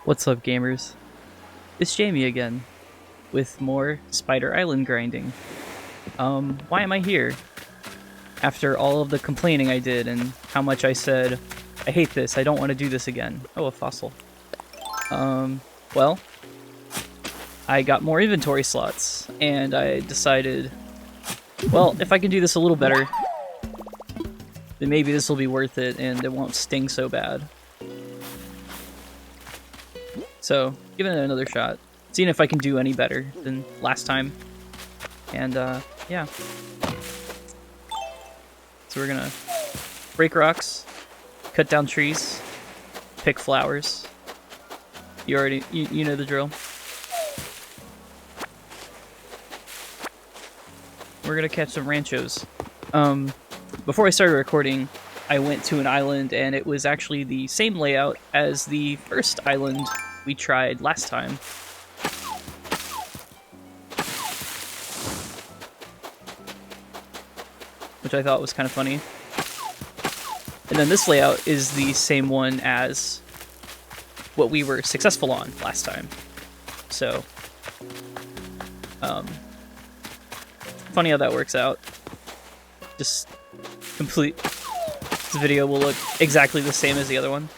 What's up, gamers? It's Jamie again, with more Spider Island grinding. Why am I here? After all of the complaining I did and how much I said, I hate this, I don't want to do this again. Oh, a fossil. Well, I got more inventory slots, and I decided, well, if I can do this a little better, then maybe this will be worth it and it won't sting so bad. So, giving it another shot. Seeing if I can do any better than last time. And, yeah. So we're gonna break rocks, cut down trees, pick flowers. You know the drill. We're gonna catch some ranchos. Before I started recording, I went to an island and it was actually the same layout as the first island we tried last time. Which I thought was kind of funny. And then this layout is the same one as what we were successful on last time. So, funny how that works out. Just complete. This video will look exactly the same as the other one.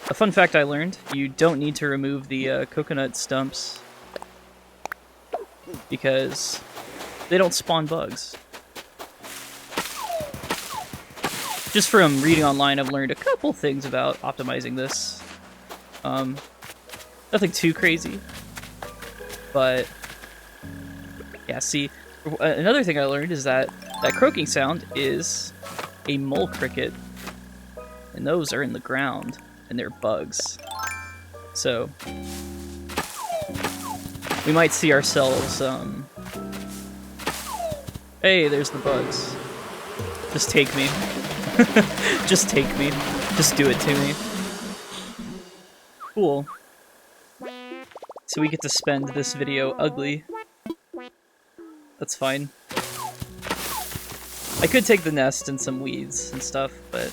A fun fact I learned, you don't need to remove the coconut stumps because they don't spawn bugs. Just from reading online, I've learned a couple things about optimizing this. Nothing too crazy, but yeah, see, another thing I learned is that croaking sound is a mole cricket, and those are in the ground. And they're bugs. So we might see ourselves, hey, there's the bugs. Just take me. Just take me. Just do it to me. Cool. So we get to spend this video ugly. That's fine. I could take the nest and some weeds and stuff, but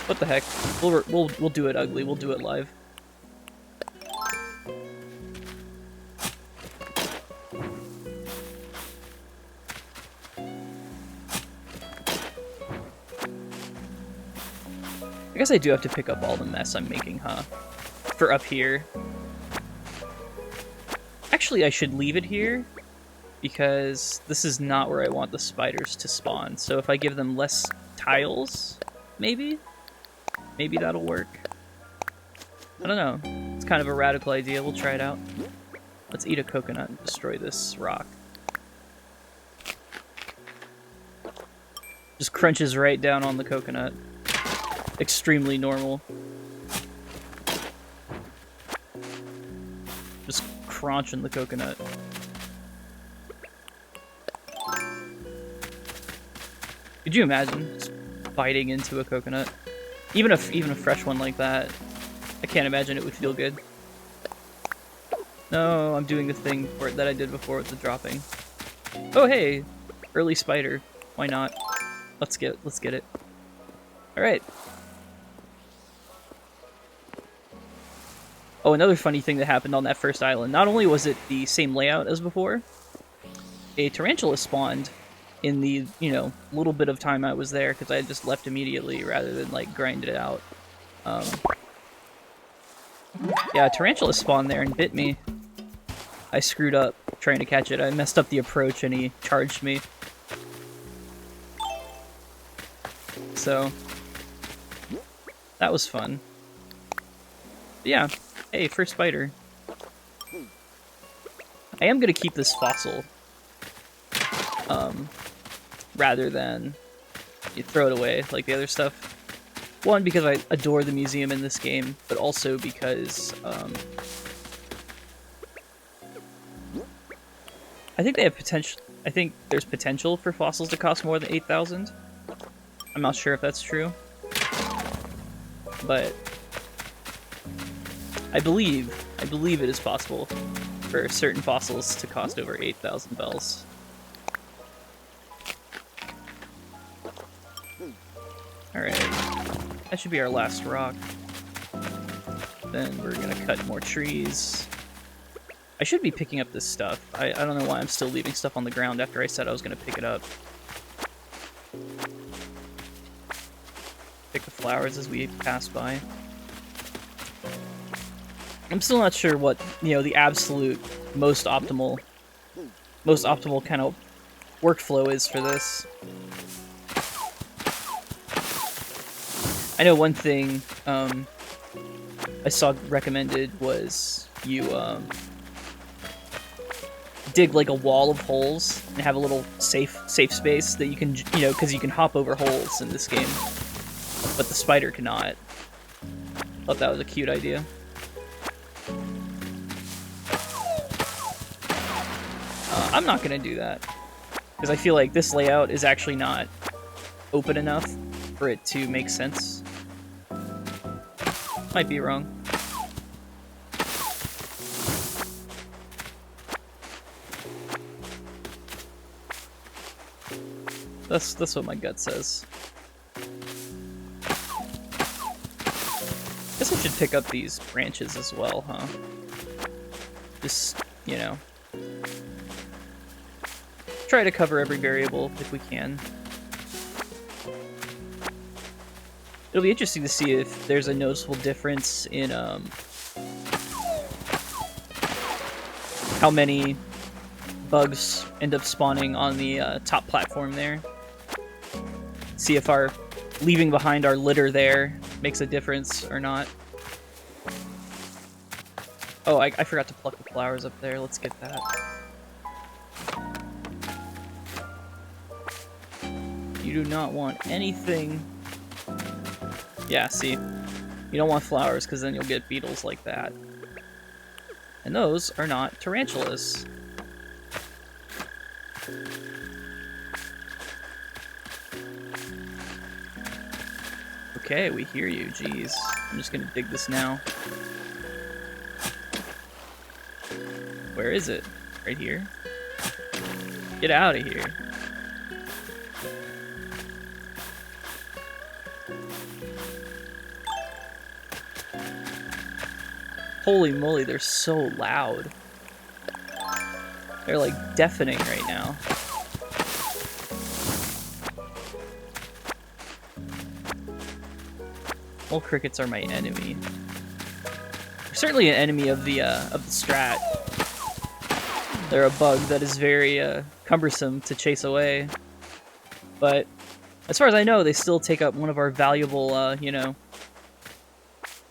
what the heck? We'll do it ugly. We'll do it live. I guess I do have to pick up all the mess I'm making, huh? For up here. Actually, I should leave it here because this is not where I want the spiders to spawn. So if I give them less tiles, maybe? Maybe that'll work. I don't know. It's kind of a radical idea. We'll try it out. Let's eat a coconut and destroy this rock. Just crunches right down on the coconut. Extremely normal. Just crunching the coconut. Could you imagine just biting into a coconut? Even a fresh one like that, I can't imagine it would feel good. No, I'm doing the thing for it that I did before with the dropping. Oh hey, early spider. Why not? Let's get it. All right. Oh, another funny thing that happened on that first island. Not only was it the same layout as before, a tarantula spawned in the, little bit of time I was there, because I had just left immediately rather than, like, grind it out. Yeah, a tarantula spawned there and bit me. I screwed up trying to catch it. I messed up the approach and he charged me. So, that was fun. But yeah, hey, first spider. I am gonna keep this fossil. Rather than you throw it away like the other stuff. One, because I adore the museum in this game, but also because I think they have potential. I think there's potential for fossils to cost more than 8,000. I'm not sure if that's true, but I believe it is possible for certain fossils to cost over 8,000 bells. Alright. That should be our last rock. Then we're gonna cut more trees. I should be picking up this stuff. I don't know why I'm still leaving stuff on the ground after I said I was gonna pick it up. Pick the flowers as we pass by. I'm still not sure what, you know, the absolute most optimal kind of workflow is for this. I know one thing I saw recommended was you dig like a wall of holes and have a little safe space that you can, you know, because you can hop over holes in this game, but the spider cannot. Thought that was a cute idea. I'm not gonna do that because I feel like this layout is actually not open enough for it to make sense. Might be wrong. That's what my gut says. Guess I should pick up these branches as well, huh? Just, you know, try to cover every variable if we can. It'll be interesting to see if there's a noticeable difference in how many bugs end up spawning on the top platform there. See if our leaving behind our litter there makes a difference or not. Oh, I forgot to pluck the flowers up there. Let's get that. You do not want anything. Yeah, see? You don't want flowers because then you'll get beetles like that. And those are not tarantulas. Okay, we hear you. Jeez. I'm just gonna dig this now. Where is it? Right here? Get out of here. Holy moly, they're so loud. They're like deafening right now. Mole crickets are my enemy. They're certainly an enemy of the strat. They're a bug that is very cumbersome to chase away. But as far as I know, they still take up one of our valuable, you know,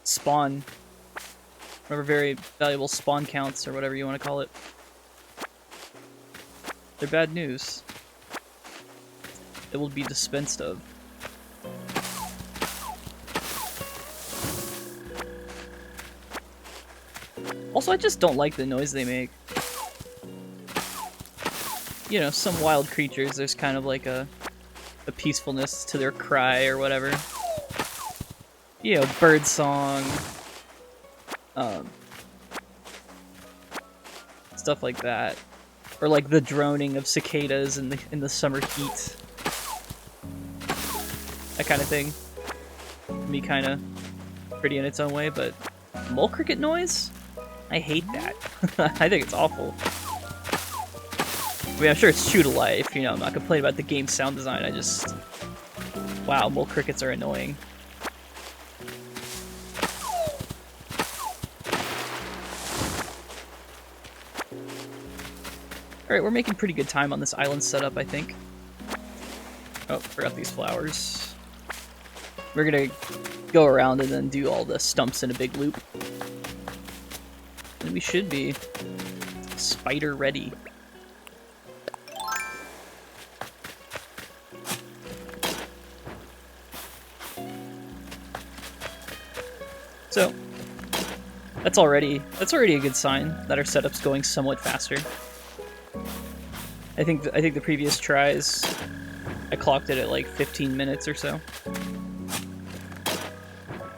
spawn. One of our very valuable spawn counts, or whatever you want to call it. They're bad news. It will be dispensed of. Also, I just don't like the noise they make. You know, some wild creatures, there's kind of like a peacefulness to their cry or whatever. You know, bird song. Stuff like that. Or like the droning of cicadas in the summer heat. That kind of thing. Can be kind of pretty in its own way, but mole cricket noise? I hate that. I think it's awful. I mean, I'm sure it's true to life, you know, I'm not complaining about the game's sound design, I just... Wow, mole crickets are annoying. Alright, we're making pretty good time on this island setup, I think. Oh, forgot these flowers. We're gonna go around and then do all the stumps in a big loop. And we should be spider ready. So, that's already a good sign that our setup's going somewhat faster. I think the previous tries, I clocked it at like 15 minutes or so.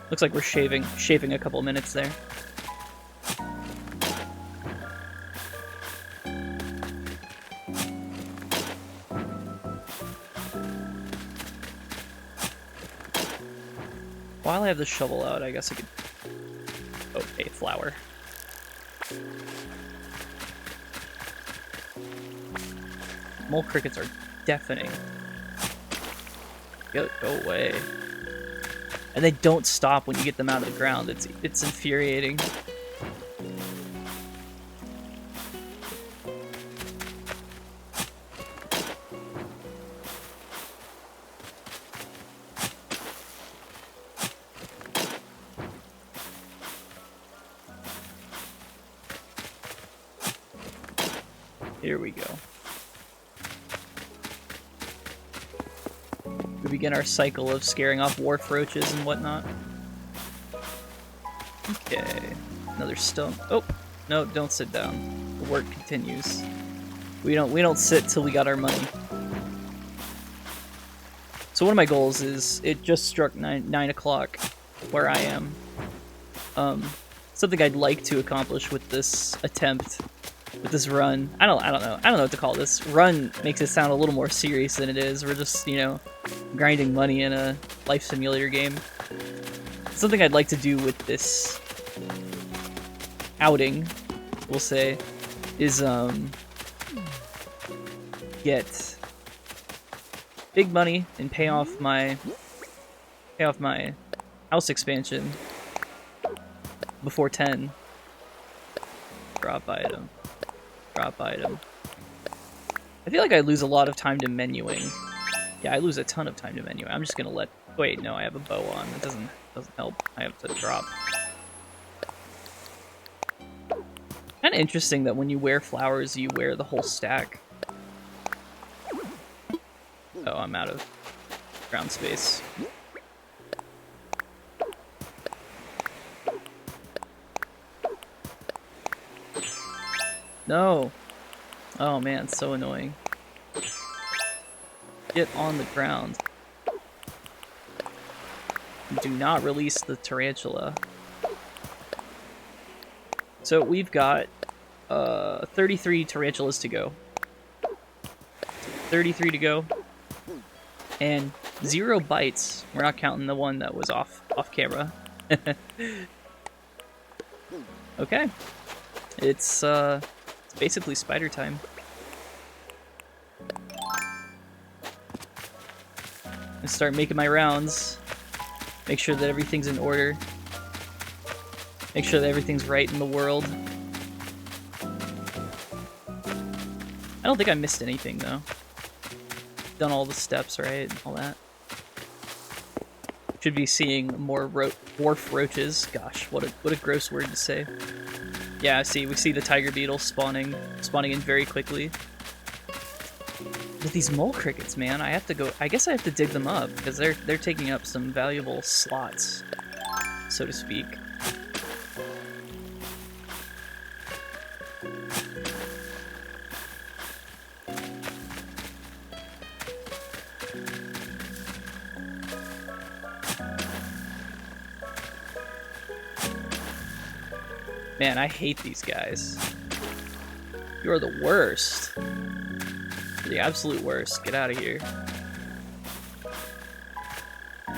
Looks like we're shaving a couple minutes there. While I have the shovel out, I guess I could Oh, a flower. Mole crickets are deafening. Go away. And they don't stop when you get them out of the ground. It's infuriating. Here we go. We begin our cycle of scaring off wharf roaches and whatnot. Okay, another stone. Oh, no, don't sit down. The work continues. We don't sit till we got our money. So one of my goals is, it just struck 9 o'clock where I am. Something I'd like to accomplish with this attempt, with this run. I don't know what to call this. Run makes it sound a little more serious than it is. We're just, you know, grinding money in a life simulator game. Something I'd like to do with this outing, we'll say, is get big money and pay off my house expansion before 10. Drop item. Drop item. I feel like I lose a lot of time to menuing. Yeah, I lose a ton of time to menuing. I'm just gonna let... Wait, no, I have a bow on. That doesn't help. I have to drop. Kinda interesting that when you wear flowers, you wear the whole stack. Oh, I'm out of ground space. No! Oh man, so annoying. Get on the ground. Do not release the tarantula. So we've got 33 tarantulas to go. 33 to go. And 0 bites. We're not counting the one that was off camera. Okay. It's basically spider time. I start making my rounds. Make sure that everything's in order. Make sure that everything's right in the world. I don't think I missed anything though. Done all the steps right and all that. Should be seeing more wharf roaches. Gosh, what a gross word to say. Yeah, we see the tiger beetle spawning in very quickly. With these mole crickets, man, I guess I have to dig them up because they're taking up some valuable slots, so to speak. Man, I hate these guys. You're the worst. You're the absolute worst. Get out of here. I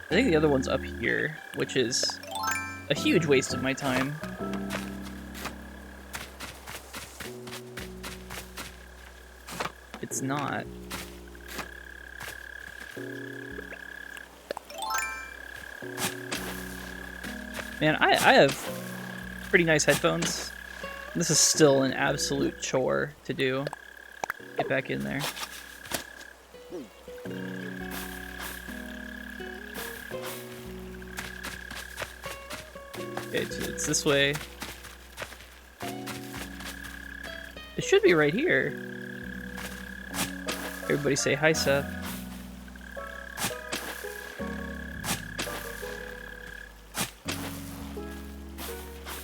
think the other one's up here, which is a huge waste of my time. It's not. Man, I have pretty nice headphones. This is still an absolute chore to do. Get back in there. Okay, so it's this way. It should be right here. Everybody say hi, Seth.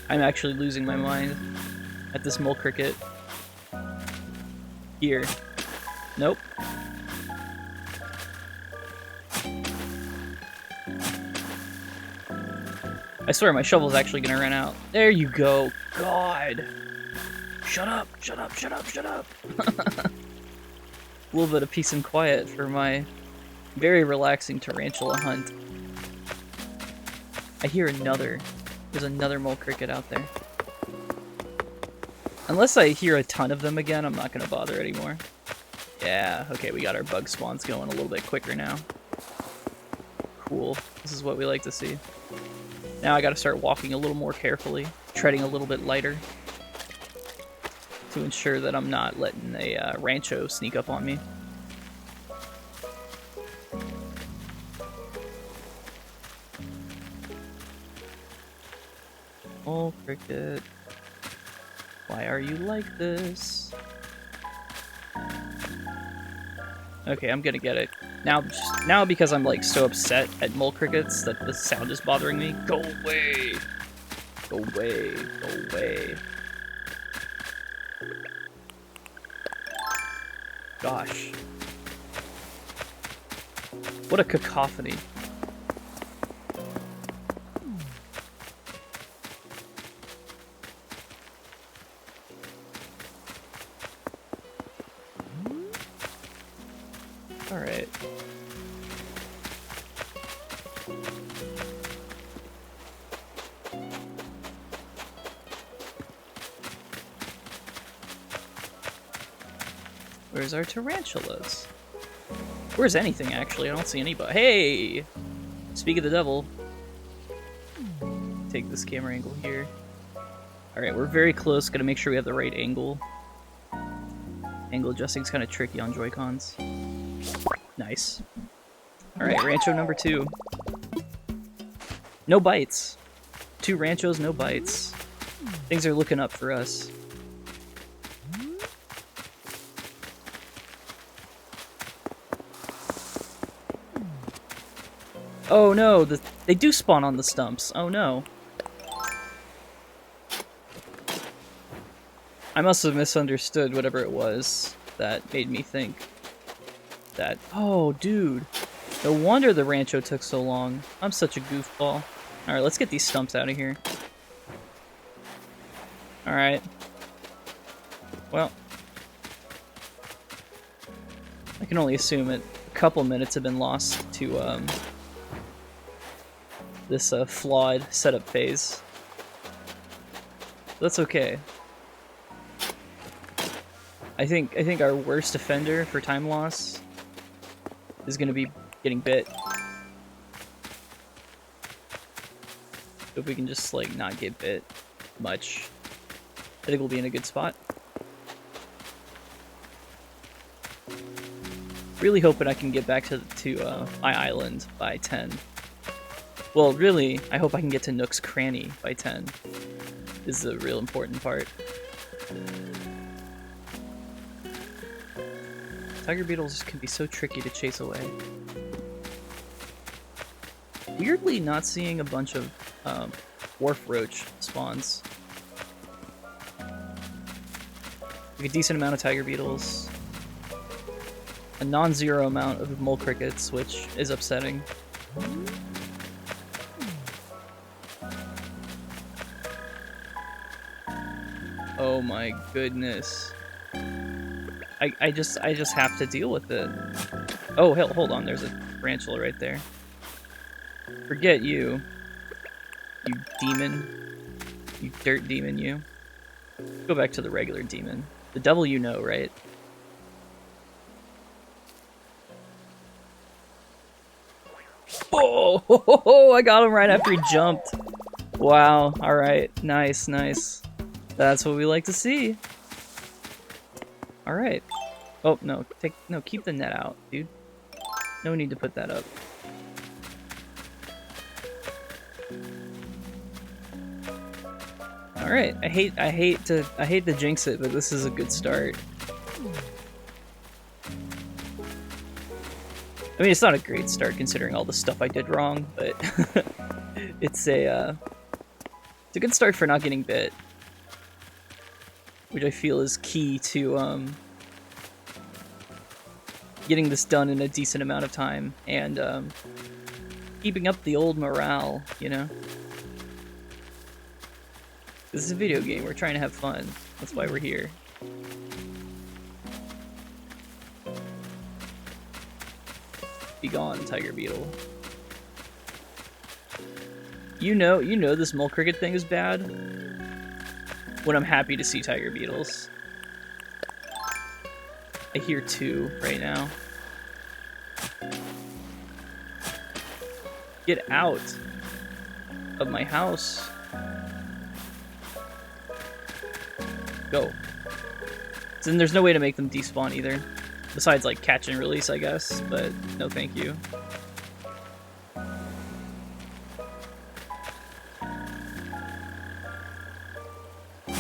I'm actually losing my mind at this mole cricket. Here. Nope. I swear my shovel's actually gonna run out. There you go. God. Shut up, shut up, shut up, shut up. A little bit of peace and quiet for my very relaxing tarantula hunt. I hear another. There's another mole cricket out there. Unless I hear a ton of them again, I'm not gonna bother anymore. Yeah, okay, we got our bug spawns going a little bit quicker now. Cool. This is what we like to see. Now I gotta start walking a little more carefully, treading a little bit lighter to ensure that I'm not letting a rancho sneak up on me. Oh, cricket. Why are you like this? Okay, I'm gonna get it. Now because I'm like so upset at mole crickets that the sound is bothering me. Go away! Go away, go away. Gosh. What a cacophony. Alright. Where's our tarantulas? Where's anything, actually? I don't see anybody. Hey! Speak of the devil. Take this camera angle here. Alright, we're very close. Gotta make sure we have the right angle. Angle adjusting's kind of tricky on Joy-Cons. Nice. Alright, Rancho number 2. No bites. 2 Ranchos, no bites. Things are looking up for us. Oh no, they do spawn on the stumps. Oh no. I must have misunderstood whatever it was that made me think that... Oh, dude. No wonder the Rancho took so long. I'm such a goofball. Alright, let's get these stumps out of here. Alright. Well. I can only assume a couple minutes have been lost to, this, flawed setup phase. That's okay. I think our worst offender for time loss is gonna be getting bit. If we can just like not get bit much, I think we'll be in a good spot. Really hoping I can get back to my island by 10. Well, really, I hope I can get to Nook's Cranny by 10. This is the real important part. Tiger beetles can be so tricky to chase away. Weirdly, not seeing a bunch of wharf roach spawns. Like a decent amount of tiger beetles. A non-zero amount of mole crickets, which is upsetting. Oh my goodness. I just have to deal with it. Oh, hell, hold on, there's a tarantula right there. Forget you. You demon. You dirt demon, you. Go back to the regular demon. The devil you know, right? Oh, I got him right after he jumped. Wow, alright, nice, nice. That's what we like to see. Alright. Oh, no, keep the net out, dude. No need to put that up. Alright, I hate to jinx it, but this is a good start. I mean, it's not a great start considering all the stuff I did wrong, but it's a good start for not getting bit, which I feel is key to getting this done in a decent amount of time and keeping up the old morale, you know? This is a video game, we're trying to have fun. That's why we're here. Be gone, tiger beetle. You know this mole cricket thing is bad when I'm happy to see tiger beetles. I hear 2 right now. Get out of my house. Go. So then there's no way to make them despawn either. Besides, like, catch and release, I guess. But no thank you.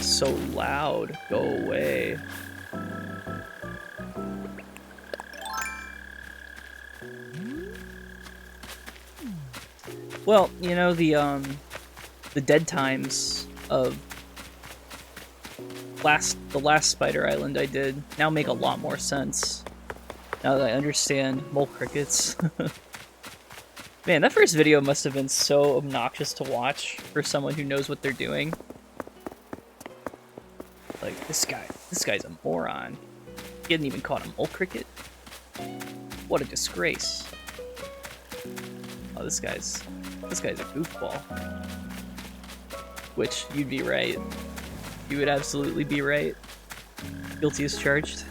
So loud. Go away. Well, you know, the dead times of the last Spider Island I did now make a lot more sense. Now that I understand mole crickets. Man, that first video must have been so obnoxious to watch for someone who knows what they're doing. Like, this guy's a moron. He hadn't even caught a mole cricket. What a disgrace. Oh, this guy's a goofball. Which, you'd be right. You would absolutely be right. Guilty as charged.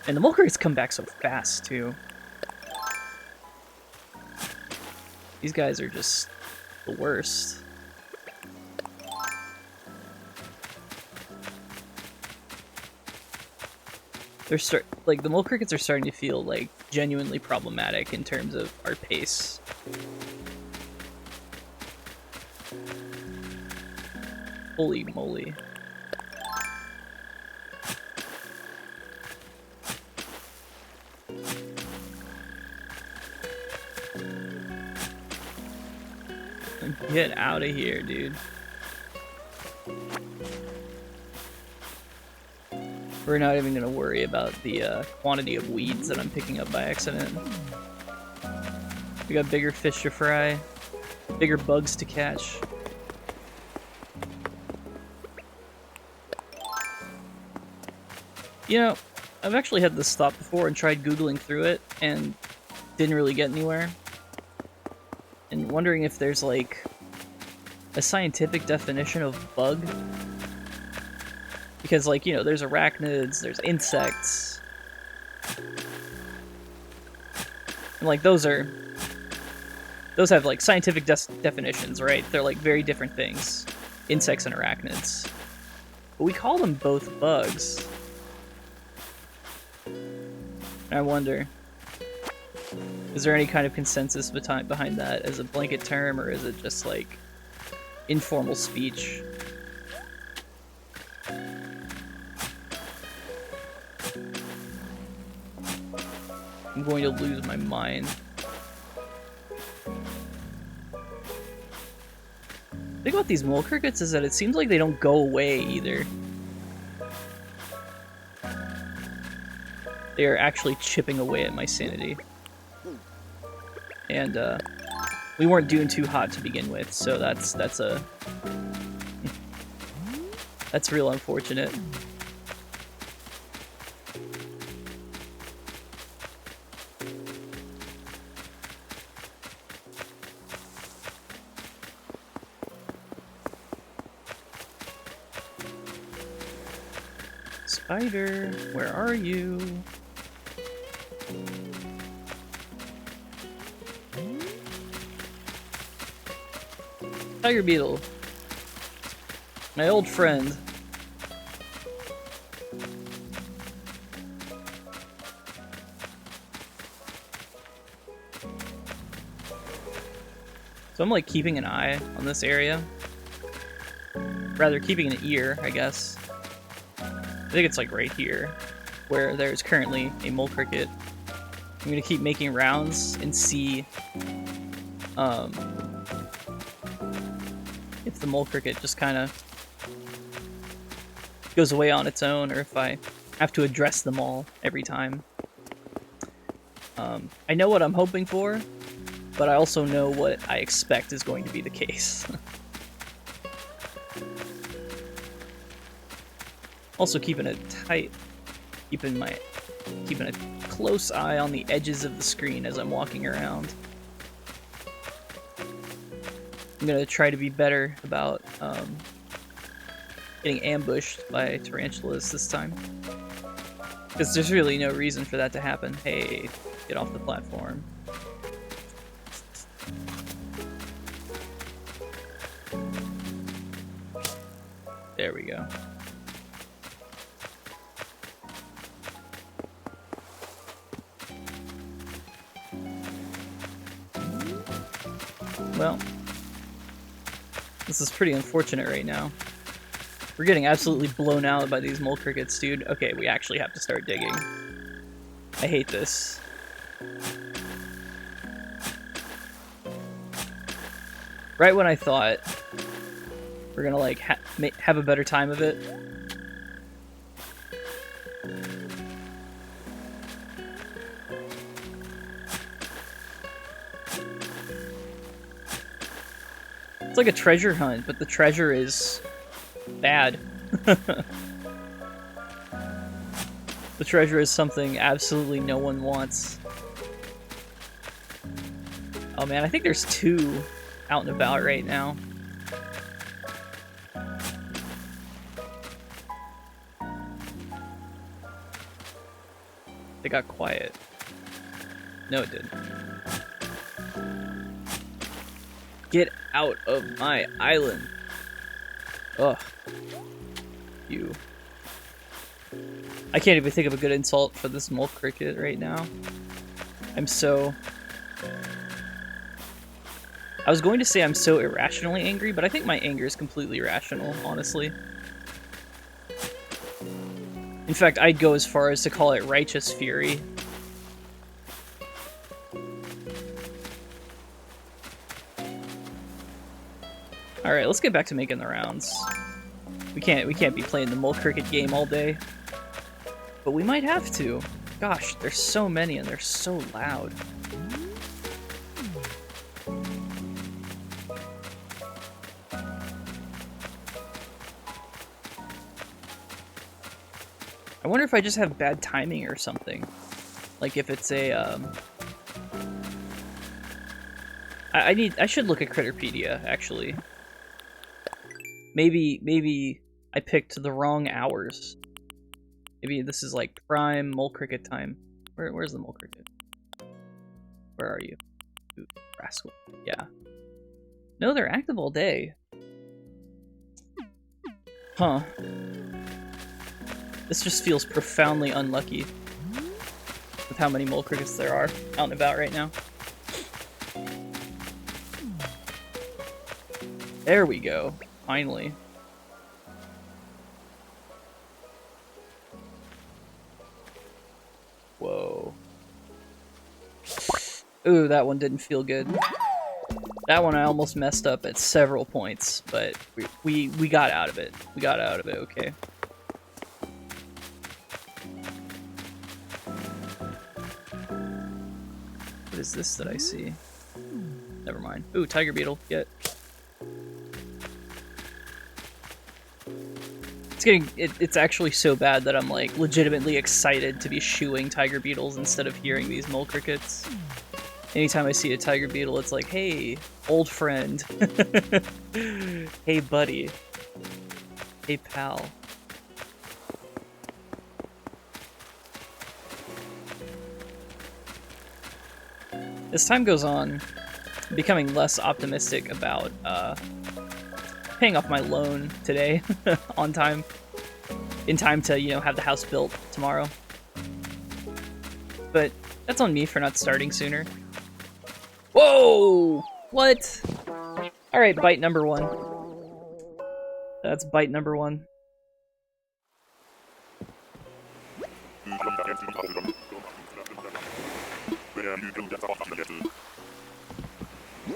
And the mole crickets come back so fast, too. These guys are just the worst. The mole crickets are starting to feel like genuinely problematic in terms of our pace. Holy moly. Get out of here, dude. We're not even gonna worry about the quantity of weeds that I'm picking up by accident. We got bigger fish to fry, bigger bugs to catch. You know, I've actually had this thought before and tried Googling through it and didn't really get anywhere. And wondering if there's like a scientific definition of bug. Because, like, you know, there's arachnids, there's insects. And, like, those have, like, scientific definitions, right? They're, like, very different things. Insects and arachnids. But we call them both bugs. And I wonder, is there any kind of consensus behind that as a blanket term, or is it just, like, informal speech? I'm going to lose my mind. The thing about these mole crickets is that it seems like they don't go away either. They are actually chipping away at my sanity. And we weren't doing too hot to begin with, so that's real unfortunate. Spider, where are you? Tiger beetle. My old friend. So I'm like keeping an eye on this area. Rather, keeping an ear, I guess. I think it's like right here, where there's currently a mole cricket. I'm gonna keep making rounds and see if the mole cricket just kind of goes away on its own, or if I have to address them all every time. I know what I'm hoping for, but I also know what I expect is going to be the case. Also keeping a close eye on the edges of the screen as I'm walking around. I'm gonna try to be better about getting ambushed by tarantulas this time. Because there's really no reason for that to happen. Hey, get off the platform. There we go. Well, this is pretty unfortunate right now. We're getting absolutely blown out by these mole crickets, dude. Okay, we actually have to start digging. I hate this. Right when I thought we're gonna, like, have a better time of it. It's like a treasure hunt, but the treasure is bad. The treasure is something absolutely no one wants. Oh man, I think there's two out and about right now. They got quiet. No, it didn't. Get out of my island. Ugh. You. I can't even think of a good insult for this mole cricket right now. I'm so... I was going to say I'm so irrationally angry, but I think my anger is completely rational, honestly. In fact, I'd go as far as to call it righteous fury. Alright, let's get back to making the rounds. We can't be playing the mole cricket game all day. But we might have to. Gosh, there's so many and they're so loud. I wonder if I just have bad timing or something. Like if it's a, I should look at Critterpedia, actually. Maybe I picked the wrong hours. Maybe this is like prime mole cricket time. Where's the mole cricket? Where are you? Ooh, rascal. Yeah. No, they're active all day. Huh. This just feels profoundly unlucky with how many mole crickets there are out and about right now. There we go. Finally. Whoa. Ooh, that one didn't feel good. That one I almost messed up at several points, but we got out of it. We got out of it, okay. What is this that I see? Never mind. Ooh, tiger beetle. Get. It's actually so bad that I'm like legitimately excited to be shooing tiger beetles instead of hearing these mole crickets. Anytime I see a tiger beetle, it's like, hey, old friend. Hey, buddy. Hey, pal. As time goes on, I'm becoming less optimistic about paying off my loan today on time. In time to, you know, have the house built tomorrow. But that's on me for not starting sooner. Whoa! What? Alright, bite number one. That's bite number one.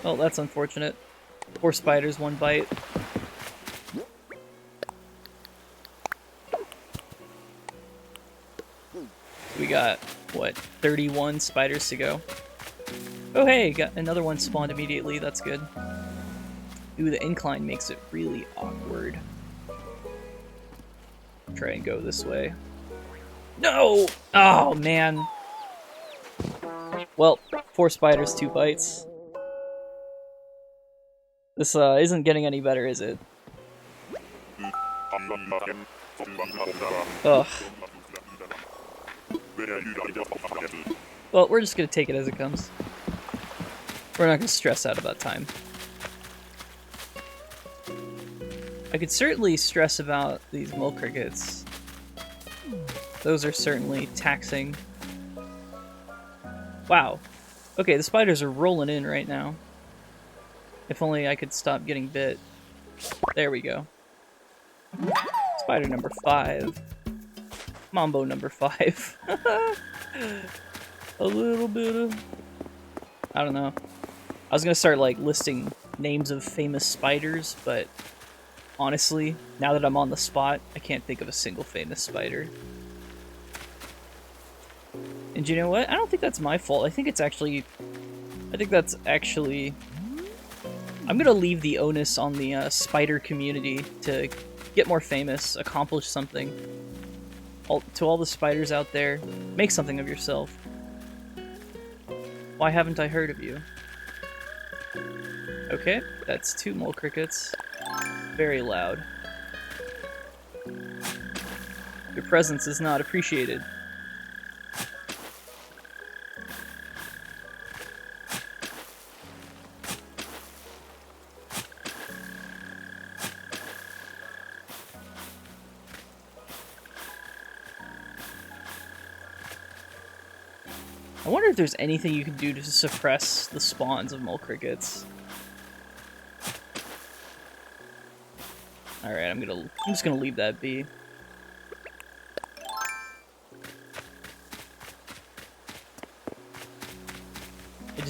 Oh, that's unfortunate. 4 spiders, 1 bite. We got, what, 31 spiders to go. Oh hey, got another one spawned immediately, that's good. Ooh, the incline makes it really awkward. Try and go this way. No! Oh, man. Well, 4 spiders, 2 bites. This isn't getting any better, is it? Ugh. Well, we're just gonna take it as it comes. We're not gonna stress out about time. I could certainly stress about these mole crickets. Those are certainly taxing. Wow. Okay, the spiders are rolling in right now. If only I could stop getting bit. There we go. Spider number 5. Mambo number 5. A little bit of... I don't know. I was gonna start, like, listing names of famous spiders, but honestly, now that I'm on the spot, I can't think of a single famous spider. And you know what? I don't think that's my fault. I think that's actually... I'm gonna leave the onus on the spider community to get more famous, accomplish something. To all the spiders out there, make something of yourself. Why haven't I heard of you? Okay, that's 2 mole crickets. Very loud. Your presence is not appreciated. I wonder if there's anything you can do to suppress the spawns of mole crickets. Alright, I'm just gonna leave that be. I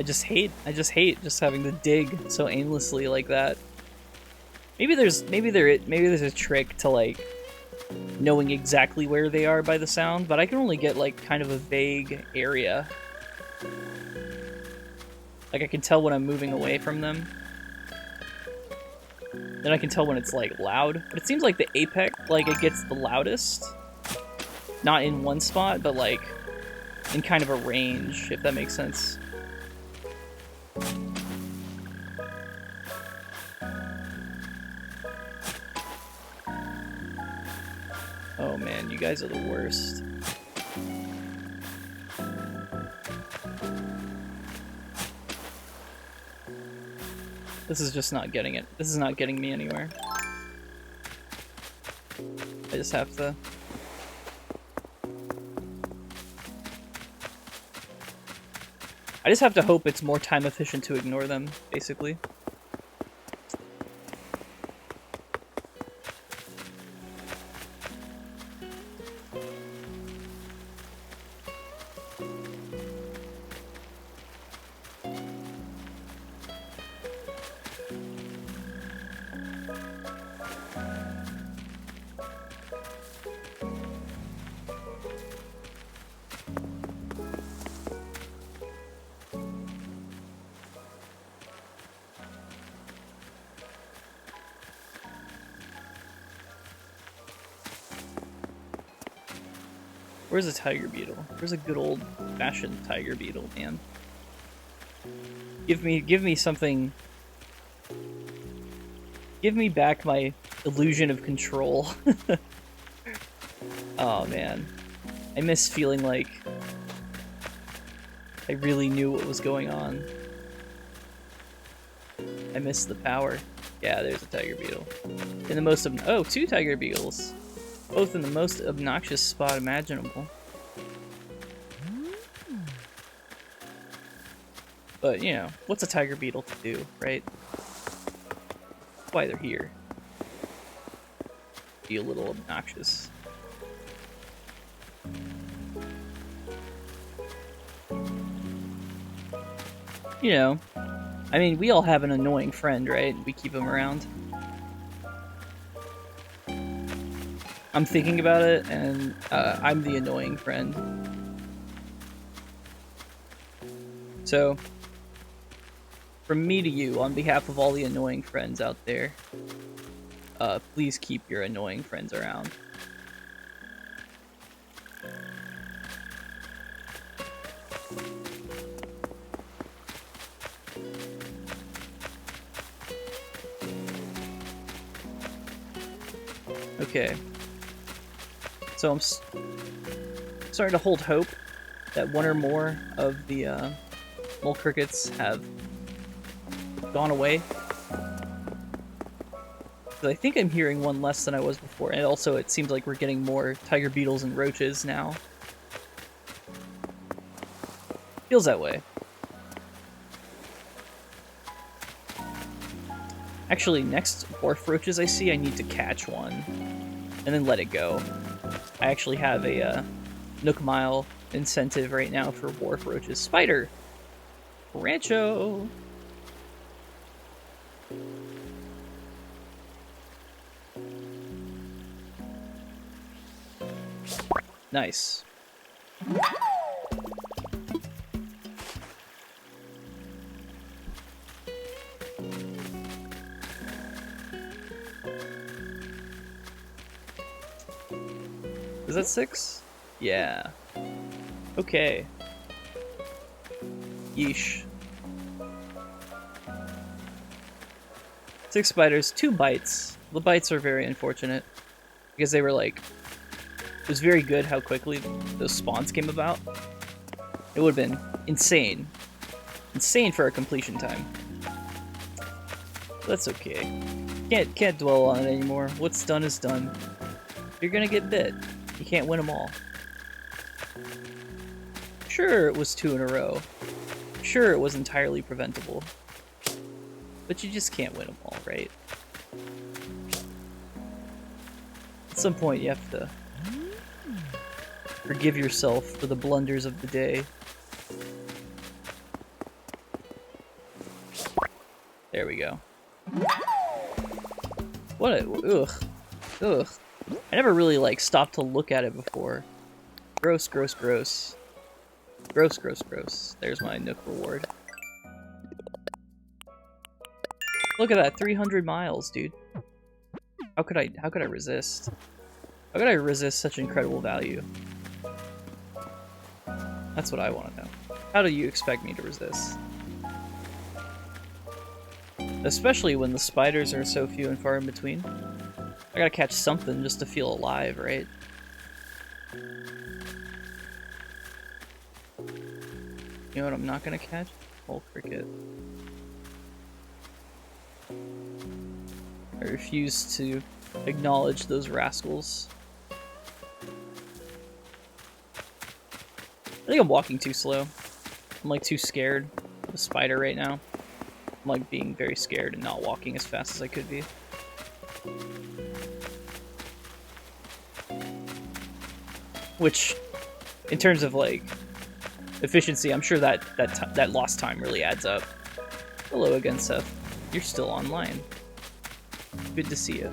just hate just having to dig so aimlessly like that. Maybe there's a trick to, like, knowing exactly where they are by the sound, but I can only get, like, kind of a vague area. Like, I can tell when I'm moving away from them. Then I can tell when it's, like, loud. But it seems like the apex, like, it gets the loudest. Not in one spot, but, like, in kind of a range, if that makes sense. Oh man, you guys are the worst. This is just not getting it. This is not getting me anywhere. I just have to... I just have to hope it's more time efficient to ignore them, basically. Where's a tiger beetle? Where's a good old-fashioned tiger beetle, man? Give me something. Give me back my illusion of control. Oh man, I miss feeling like I really knew what was going on. I miss the power. Yeah, there's a tiger beetle. In the most oh, 2 tiger beetles. Both in the most obnoxious spot imaginable. But, you know, what's a tiger beetle to do, right? That's why they're here. Be a little obnoxious. You know, I mean, we all have an annoying friend, right? We keep him around. I'm thinking about it, and I'm the annoying friend. So, from me to you, on behalf of all the annoying friends out there, please keep your annoying friends around. Okay. So I'm starting to hold hope that one or more of the mole crickets have gone away. I think I'm hearing one less than I was before, and also it seems like we're getting more tiger beetles and roaches now. Feels that way. Actually, next wharf roaches I see, I need to catch one, and then let it go. I actually have a Nook Mile incentive right now for wharf roaches. Spider! Rancho! Nice. Is that 6? Yeah. Okay. Yeesh. 6 spiders, 2 bites. The bites are very unfortunate because they were like, it was very good how quickly those spawns came about. It would have been insane. Insane for a completion time. That's okay. Can't dwell on it anymore. What's done is done. You're gonna get bit. You can't win them all. Sure, it was 2 in a row. Sure, it was entirely preventable. But you just can't win them all, right? At some point, you have to forgive yourself for the blunders of the day. There we go. What a... ugh. Ugh. I never really, like, stopped to look at it before. Gross, gross, gross. Gross, gross, gross. There's my Nook reward. Look at that, 300 miles, dude. How could I resist? How could I resist such incredible value? That's what I want to know. How do you expect me to resist? Especially when the spiders are so few and far in between. I gotta catch something just to feel alive, right? You know what I'm not gonna catch? Mole cricket. I refuse to acknowledge those rascals. I think I'm walking too slow. I'm like too scared of a spider right now. I'm like being very scared and not walking as fast as I could be. Which, in terms of like efficiency, I'm sure that lost time really adds up. Hello again, Seth. You're still online. Good to see you.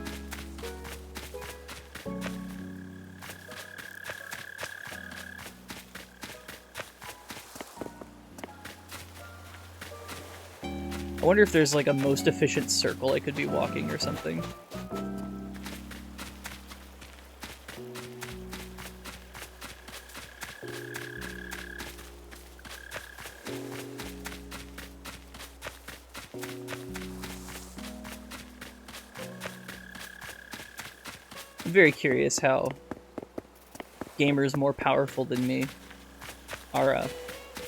I wonder if there's like a most efficient circle I could be walking or something. I'm very curious how gamers more powerful than me are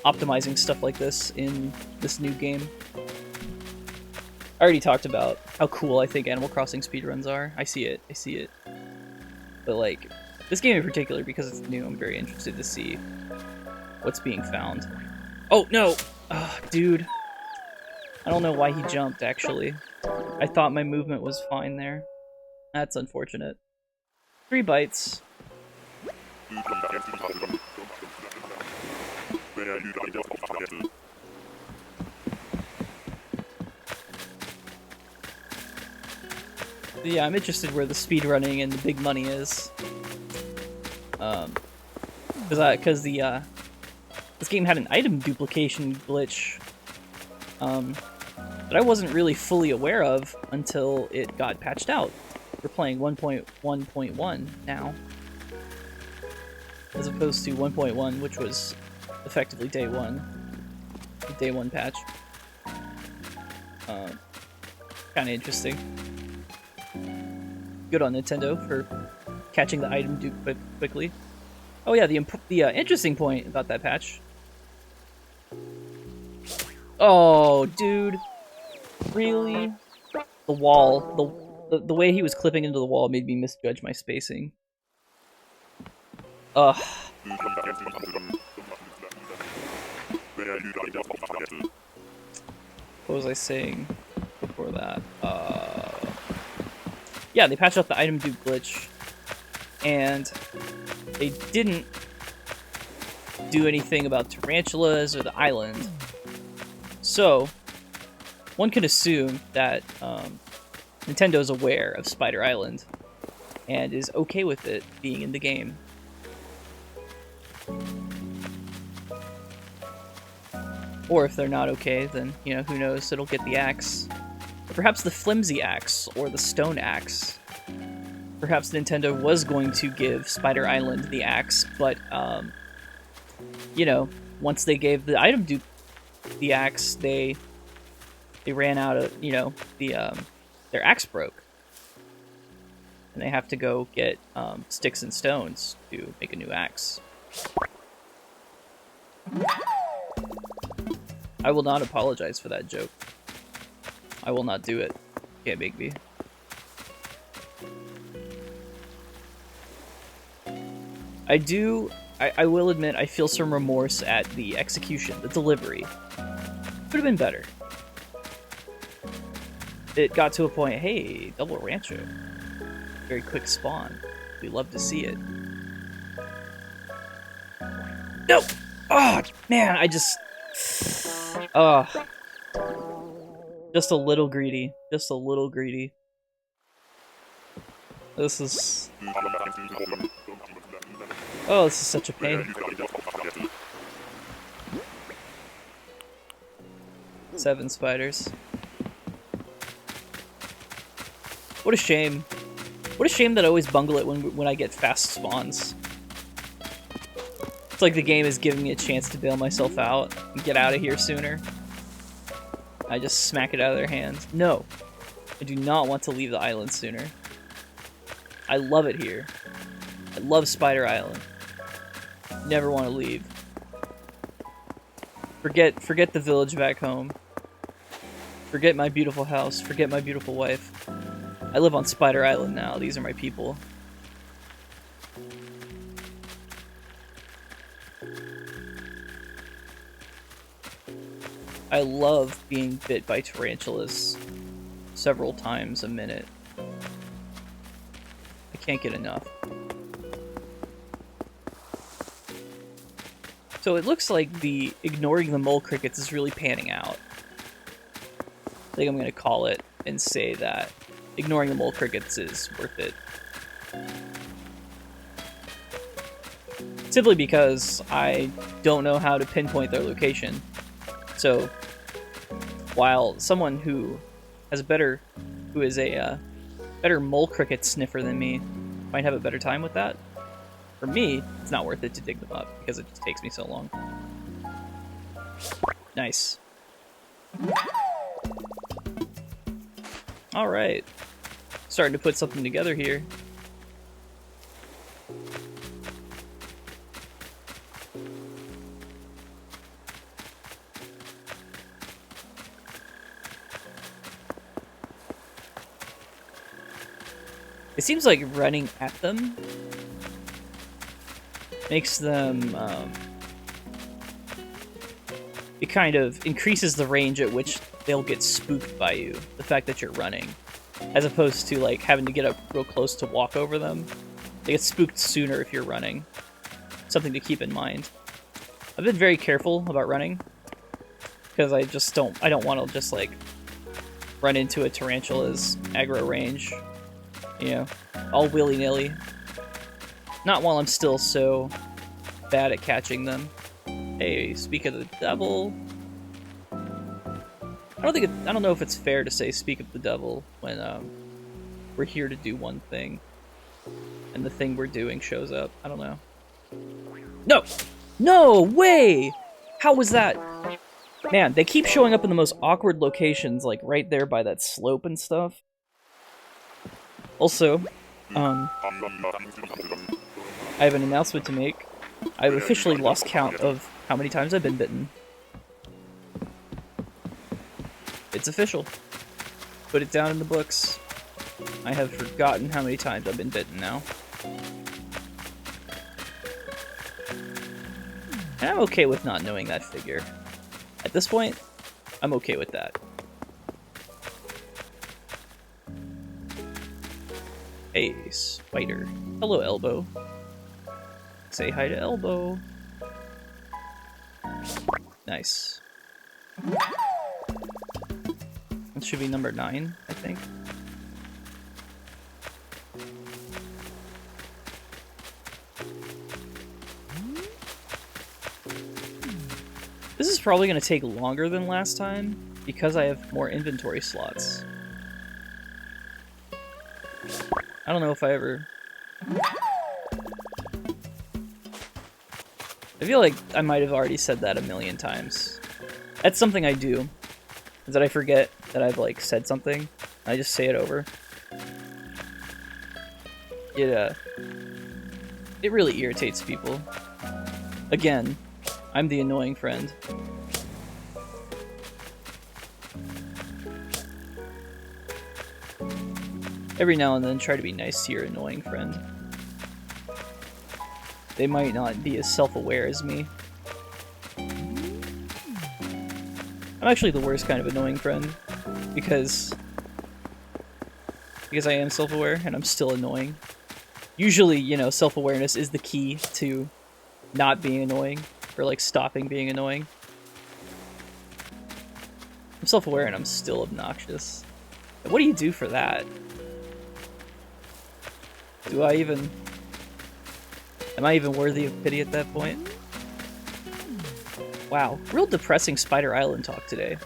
optimizing stuff like this in this new game. I already talked about how cool I think Animal Crossing speedruns are. I see it. But like, this game in particular, because it's new, I'm very interested to see what's being found. Oh, no! Dude. I don't know why he jumped, actually. I thought my movement was fine there. That's unfortunate. 3 bites. Yeah, I'm interested where the speedrunning and the big money is. Because this game had an item duplication glitch that I wasn't really fully aware of until it got patched out. We're playing 1.1.1 now, as opposed to 1.1, which was effectively day 1, the day 1 patch. Kind of interesting. Good on Nintendo for catching the item dupe quickly. Oh yeah, the interesting point about that patch. Oh, dude. Really? The wall, the way he was clipping into the wall made me misjudge my spacing. Ugh. What was I saying before that? Yeah, they patched out the item dupe glitch, and they didn't do anything about tarantulas or the island. So, one can assume that Nintendo is aware of Spider Island and is okay with it being in the game. Or if they're not okay, then, you know, who knows, it'll get the axe. Or perhaps the flimsy axe, or the stone axe. Perhaps Nintendo was going to give Spider Island the axe, but, you know, once they gave the item dupe the axe, they ran out of, you know, their axe broke. And they have to go get sticks and stones to make a new axe. I will not apologize for that joke. I will not do it. Can't make me. I will admit I feel some remorse at the execution, the delivery. Could have been better. It got to a point, hey, double rancho. Very quick spawn. We love to see it. No! Oh, man, I just... just a little greedy. Just a little greedy. This is... Oh, this is such a pain. 7 spiders. What a shame. What a shame that I always bungle it when I get fast spawns. It's like the game is giving me a chance to bail myself out and get out of here sooner. I just smack it out of their hands. No, I do not want to leave the island sooner. I love it here. I love Spider Island. Never want to leave. Forget the village back home. Forget my beautiful house. Forget my beautiful wife. I live on Spider Island now. These are my people. I love being bit by tarantulas several times a minute. I can't get enough. So it looks like the ignoring the mole crickets is really panning out. I think I'm going to call it and say that ignoring the mole crickets is worth it. Simply because I don't know how to pinpoint their location. So, while someone who is a better mole cricket sniffer than me might have a better time with that, for me, it's not worth it to dig them up because it just takes me so long. Nice. Alright. Starting to put something together here. It seems like running at them makes them, it kind of increases the range at which they'll get spooked by you, the fact that you're running, as opposed to like having to get up real close to walk over them. They get spooked sooner if you're running. Something to keep in mind. I've been very careful about running, because I don't want to just like run into a tarantula's aggro range. You know, all willy-nilly. Not while I'm still so bad at catching them. Hey, speak of the devil. I don't know if it's fair to say speak of the devil when we're here to do one thing and the thing we're doing shows up. I don't know. No! No way! How was that? Man, they keep showing up in the most awkward locations, like right there by that slope and stuff. Also, I have an announcement to make. I've officially lost count of how many times I've been bitten. It's official. Put it down in the books. I have forgotten how many times I've been bitten now. And I'm okay with not knowing that figure. At this point, I'm okay with that. Hey, spider. Hello, Elbow. Say hi to Elbow. Nice. It should be number 9, I think. This is probably going to take longer than last time because I have more inventory slots. I don't know if I ever... I feel like I might have already said that a million times. That's something I do, is that I forget that I've, like, said something. I just say it over. It really irritates people. Again, I'm the annoying friend. Every now and then, try to be nice to your annoying friend. They might not be as self-aware as me. I'm actually the worst kind of annoying friend, because I am self-aware and I'm still annoying. Usually, you know, self-awareness is the key to not being annoying, or like stopping being annoying. I'm self-aware and I'm still obnoxious. What do you do for that? Am I even worthy of pity at that point? Wow, real depressing Spider Island talk today.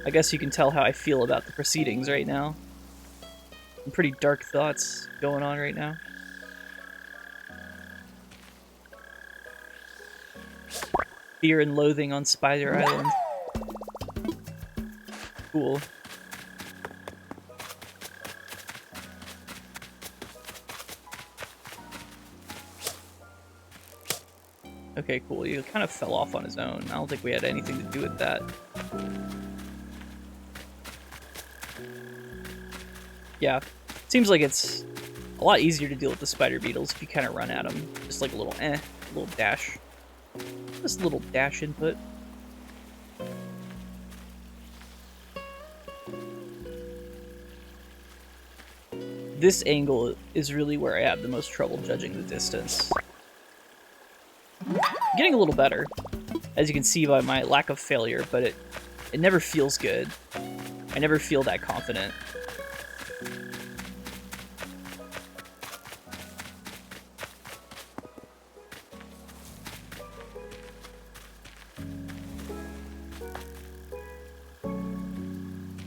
I guess you can tell how I feel about the proceedings right now. Some pretty dark thoughts going on right now. Fear and loathing on Spider Island. Cool. Okay, cool. He kind of fell off on his own. I don't think we had anything to do with that. Yeah. Seems like it's a lot easier to deal with the spider beetles if you kind of run at them. Just like a little dash. Just a little dash input. This angle is really where I have the most trouble judging the distance. Getting a little better, as you can see by my lack of failure, but it never feels good. I never feel that confident.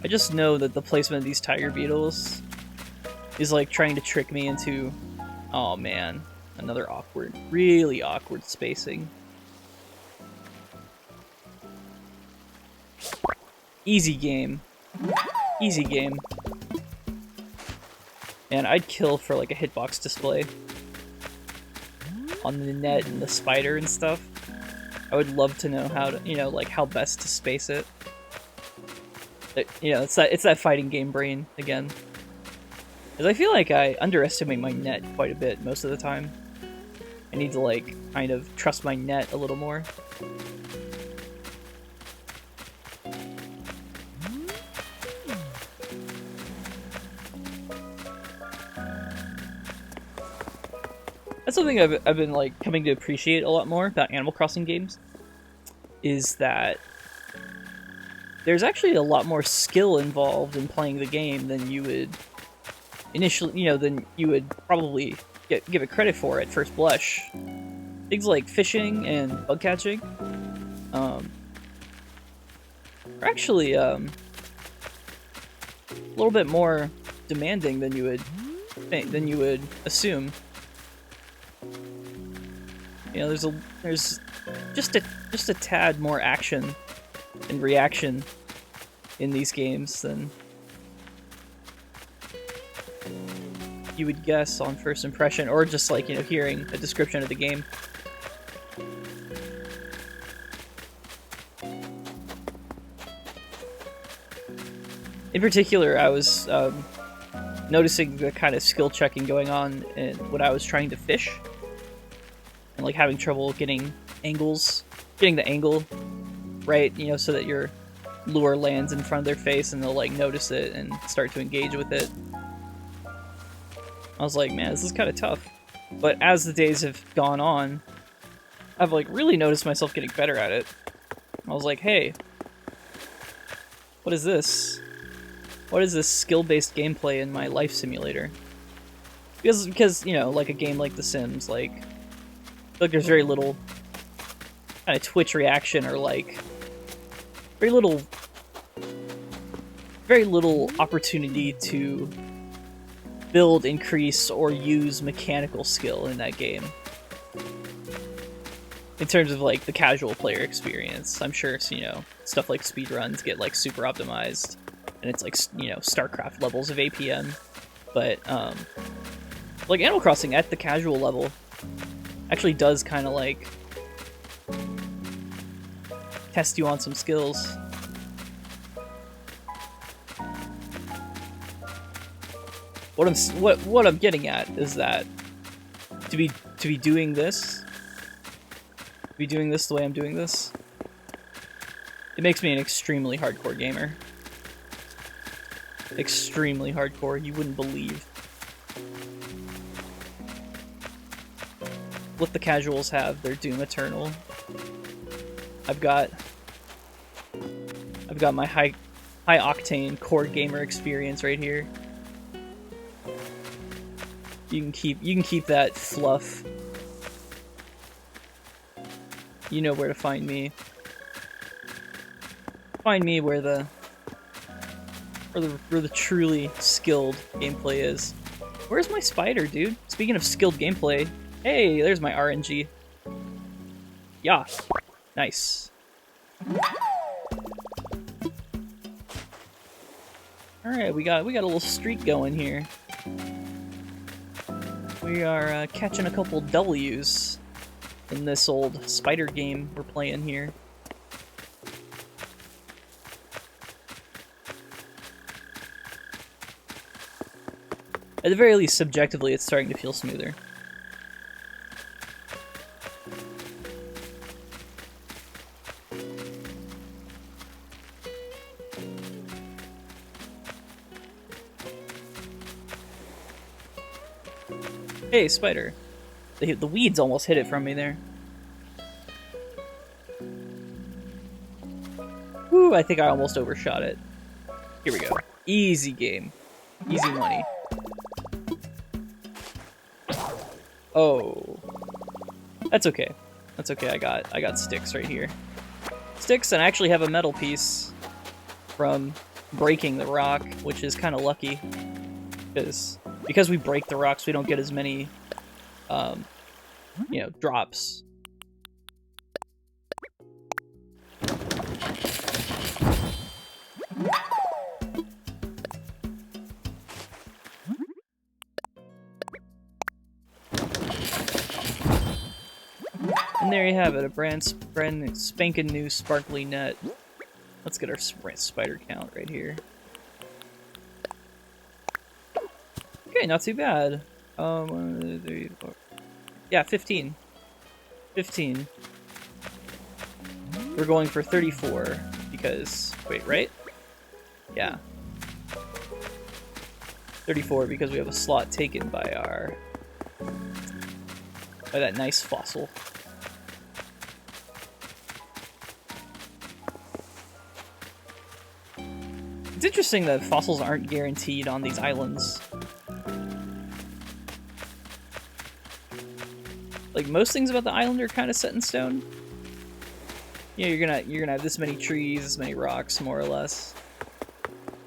I just know that the placement of these tiger beetles is like trying to trick me into, oh man, another awkward, really awkward spacing. Easy game. Easy game. And I'd kill for like a hitbox display on the net and the spider and stuff. I would love to know how to, you know, like how best to space it. You know, it's that fighting game brain again. Because I feel like I underestimate my net quite a bit most of the time. I need to like kind of trust my net a little more. That's something I've been like coming to appreciate a lot more about Animal Crossing games, is that there's actually a lot more skill involved in playing the game than you would initially, you know, than you would probably give it credit for at first blush. Things like fishing and bug catching are actually a little bit more demanding than you would assume. You know, there's just a tad more action and reaction in these games than you would guess on first impression, or just like, you know, hearing a description of the game. In particular, I was noticing the kind of skill checking going on when I was trying to fish, and like having trouble getting the angle right, you know, so that your lure lands in front of their face and they'll like notice it and start to engage with it. I was like, man, this is kind of tough. But as the days have gone on, I've like really noticed myself getting better at it. I was like, hey, what is this? What is this skill-based gameplay in my life simulator? Because you know, like a game like The Sims, like there's very little kind of twitch reaction, or like very little opportunity to build, increase, or use mechanical skill in that game. In terms of like the casual player experience, I'm sure, you know, stuff like speedruns get like super optimized, and it's like, you know, StarCraft levels of APM. But like Animal Crossing at the casual level actually does kind of like test you on some skills. What I'm getting at is that to be doing this, the way I'm doing this, it makes me an extremely hardcore gamer. Extremely hardcore, you wouldn't believe what the casuals have. Their Doom Eternal. I've got my high octane core gamer experience right here. You can keep that fluff. You know where to find me. Find me where the truly skilled gameplay is. Where's my spider, dude? Speaking of skilled gameplay, hey, there's my RNG. Yeah, nice. All right, we got a little streak going here. We are catching a couple W's in this old spider game we're playing here. At the very least, subjectively, it's starting to feel smoother. Hey, spider. The weeds almost hid it from me there. Woo, I think I almost overshot it. Here we go. Easy game. Easy money. Oh. That's okay. That's okay, I got sticks right here. Sticks, and I actually have a metal piece from breaking the rock, which is kind of lucky. Because we break the rocks, we don't get as many, you know, drops. And there you have it, a brand spanking new sparkly net. Let's get our spider count right here. Okay, not too bad. 1, 2, 3, 4. Yeah, 15. 15. We're going for 34 because, wait, right? Yeah. 34 because we have a slot taken by that nice fossil. It's interesting that fossils aren't guaranteed on these islands. Like, most things about the island are kind of set in stone. Yeah, you're gonna have this many trees, this many rocks, more or less.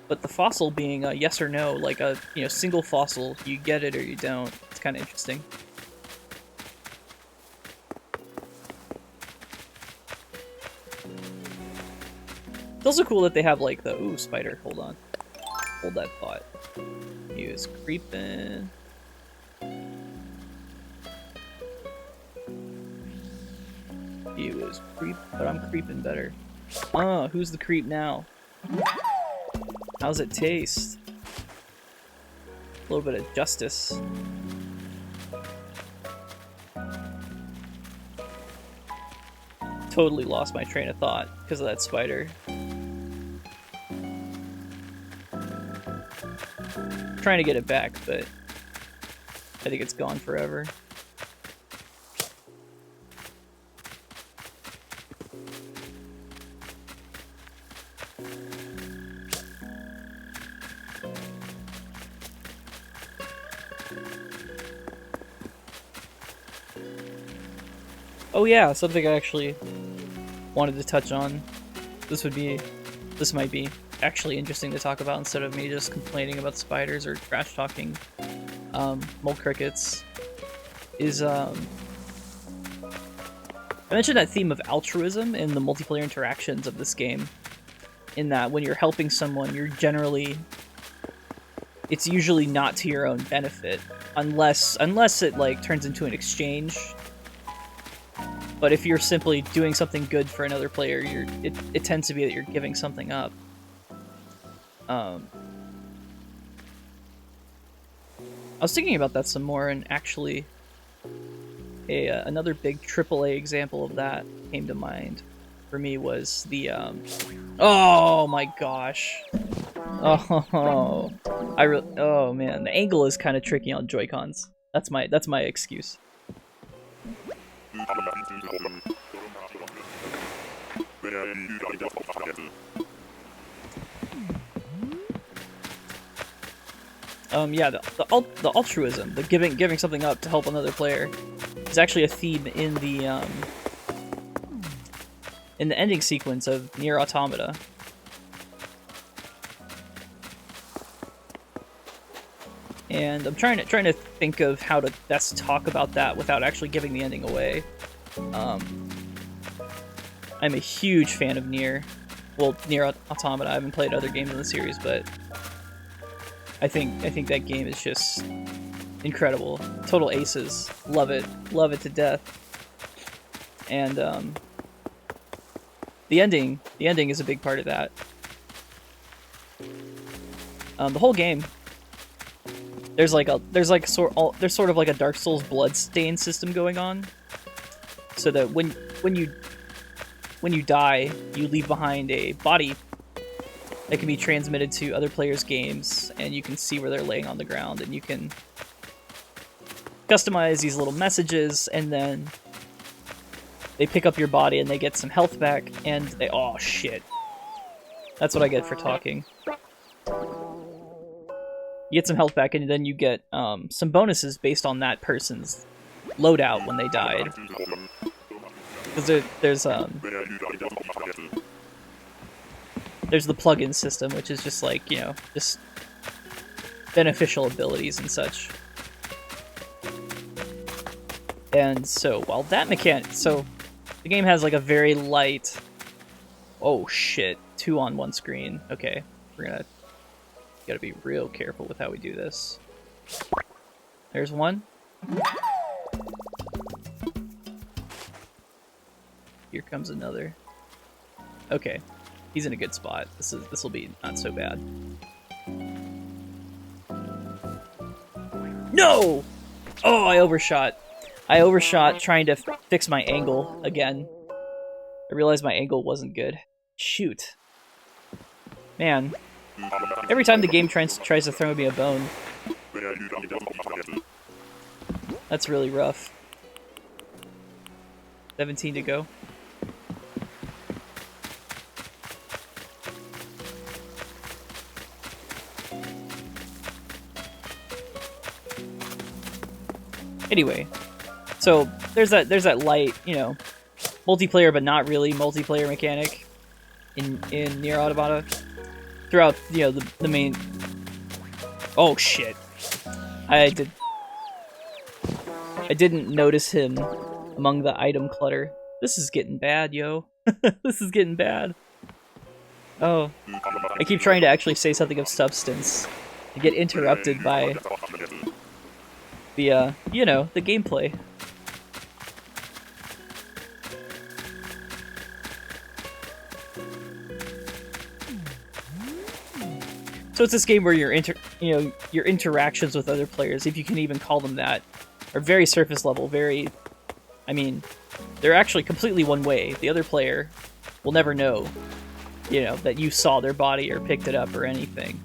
But the fossil being a yes or no, like a, you know, single fossil, you get it or you don't. It's kind of interesting. It's also cool that they have like the, ooh, spider, hold on. Hold that thought. He is creeping. He was creep, but I'm creeping better. Oh, who's the creep now? How's it taste? A little bit of justice. Totally lost my train of thought because of that spider. Trying to get it back, but I think it's gone forever. Oh yeah, something I actually wanted to touch on. This might be actually interesting to talk about instead of me just complaining about spiders or trash talking mole crickets. I mentioned that theme of altruism in the multiplayer interactions of this game, in that when you're helping someone, it's usually not to your own benefit, unless it like turns into an exchange. But if you're simply doing something good for another player, it tends to be that you're giving something up. I was thinking about that some more, and actually, another big AAA example of that came to mind for me was the oh my gosh, oh man, the angle is kind of tricky on Joy-Cons. That's my excuse. Yeah, the altruism, the giving something up to help another player, is actually a theme in the ending sequence of Nier Automata. And I'm trying to think of how to best talk about that without actually giving the ending away. I'm a huge fan of Nier. Well, Nier Automata. I haven't played other games in the series, but I think that game is just incredible. Total aces. Love it to death. And the ending is a big part of that. The whole game, there's sort of like a Dark Souls bloodstain system going on, so that when you die, you leave behind a body that can be transmitted to other players' games, and you can see where they're laying on the ground, and you can customize these little messages, and then they pick up your body and they get some health back, and oh shit. That's what I get for talking. You get some health back, and then you get some bonuses based on that person's loadout when they died. Because there's the plugin system, which is just like, just beneficial abilities and such. And so, while that mechanic... So, the game has like a very light... Oh shit, 2 on 1 screen. Okay, gotta be real careful with how we do this. There's one. Here comes another. Okay, he's in a good spot. This will be not so bad. No! Oh, I overshot. Trying to fix my angle again. I realized my angle wasn't good. Shoot. Man. Every time the game tries to throw me a bone. That's really rough. 17 to go. Anyway, so there's that light, multiplayer but not really multiplayer mechanic in Nier Automata. Throughout, the main... Oh shit. I didn't notice him among the item clutter. This is getting bad, yo. This is getting bad. Oh. I keep trying to actually say something of substance. I get interrupted by the gameplay. So it's this game where your your interactions with other players, if you can even call them that, are very surface level. Very, I mean, they're actually completely one way. The other player will never know, that you saw their body or picked it up or anything.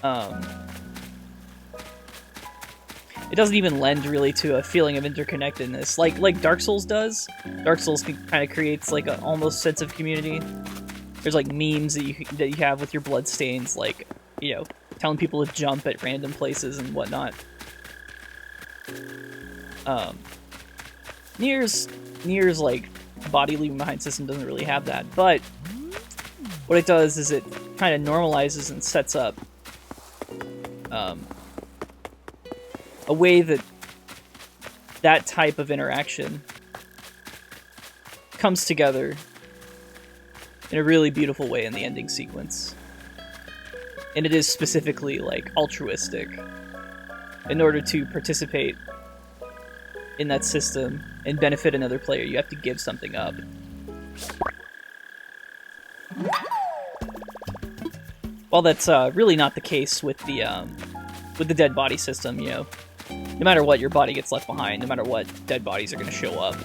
It doesn't even lend really to a feeling of interconnectedness, like Dark Souls does. Dark Souls kind of creates like an almost sense of community. There's like memes that you have with your bloodstains, like telling people to jump at random places and whatnot. Nier's like body leaving behind system doesn't really have that, but what it does is it kind of normalizes and sets up a way that type of interaction comes together in a really beautiful way in the ending sequence. And it is specifically like altruistic. In order to participate in that system and benefit another player, you have to give something up. While that's really not the case with the dead body system, no matter what, your body gets left behind. No matter what, dead bodies are going to show up.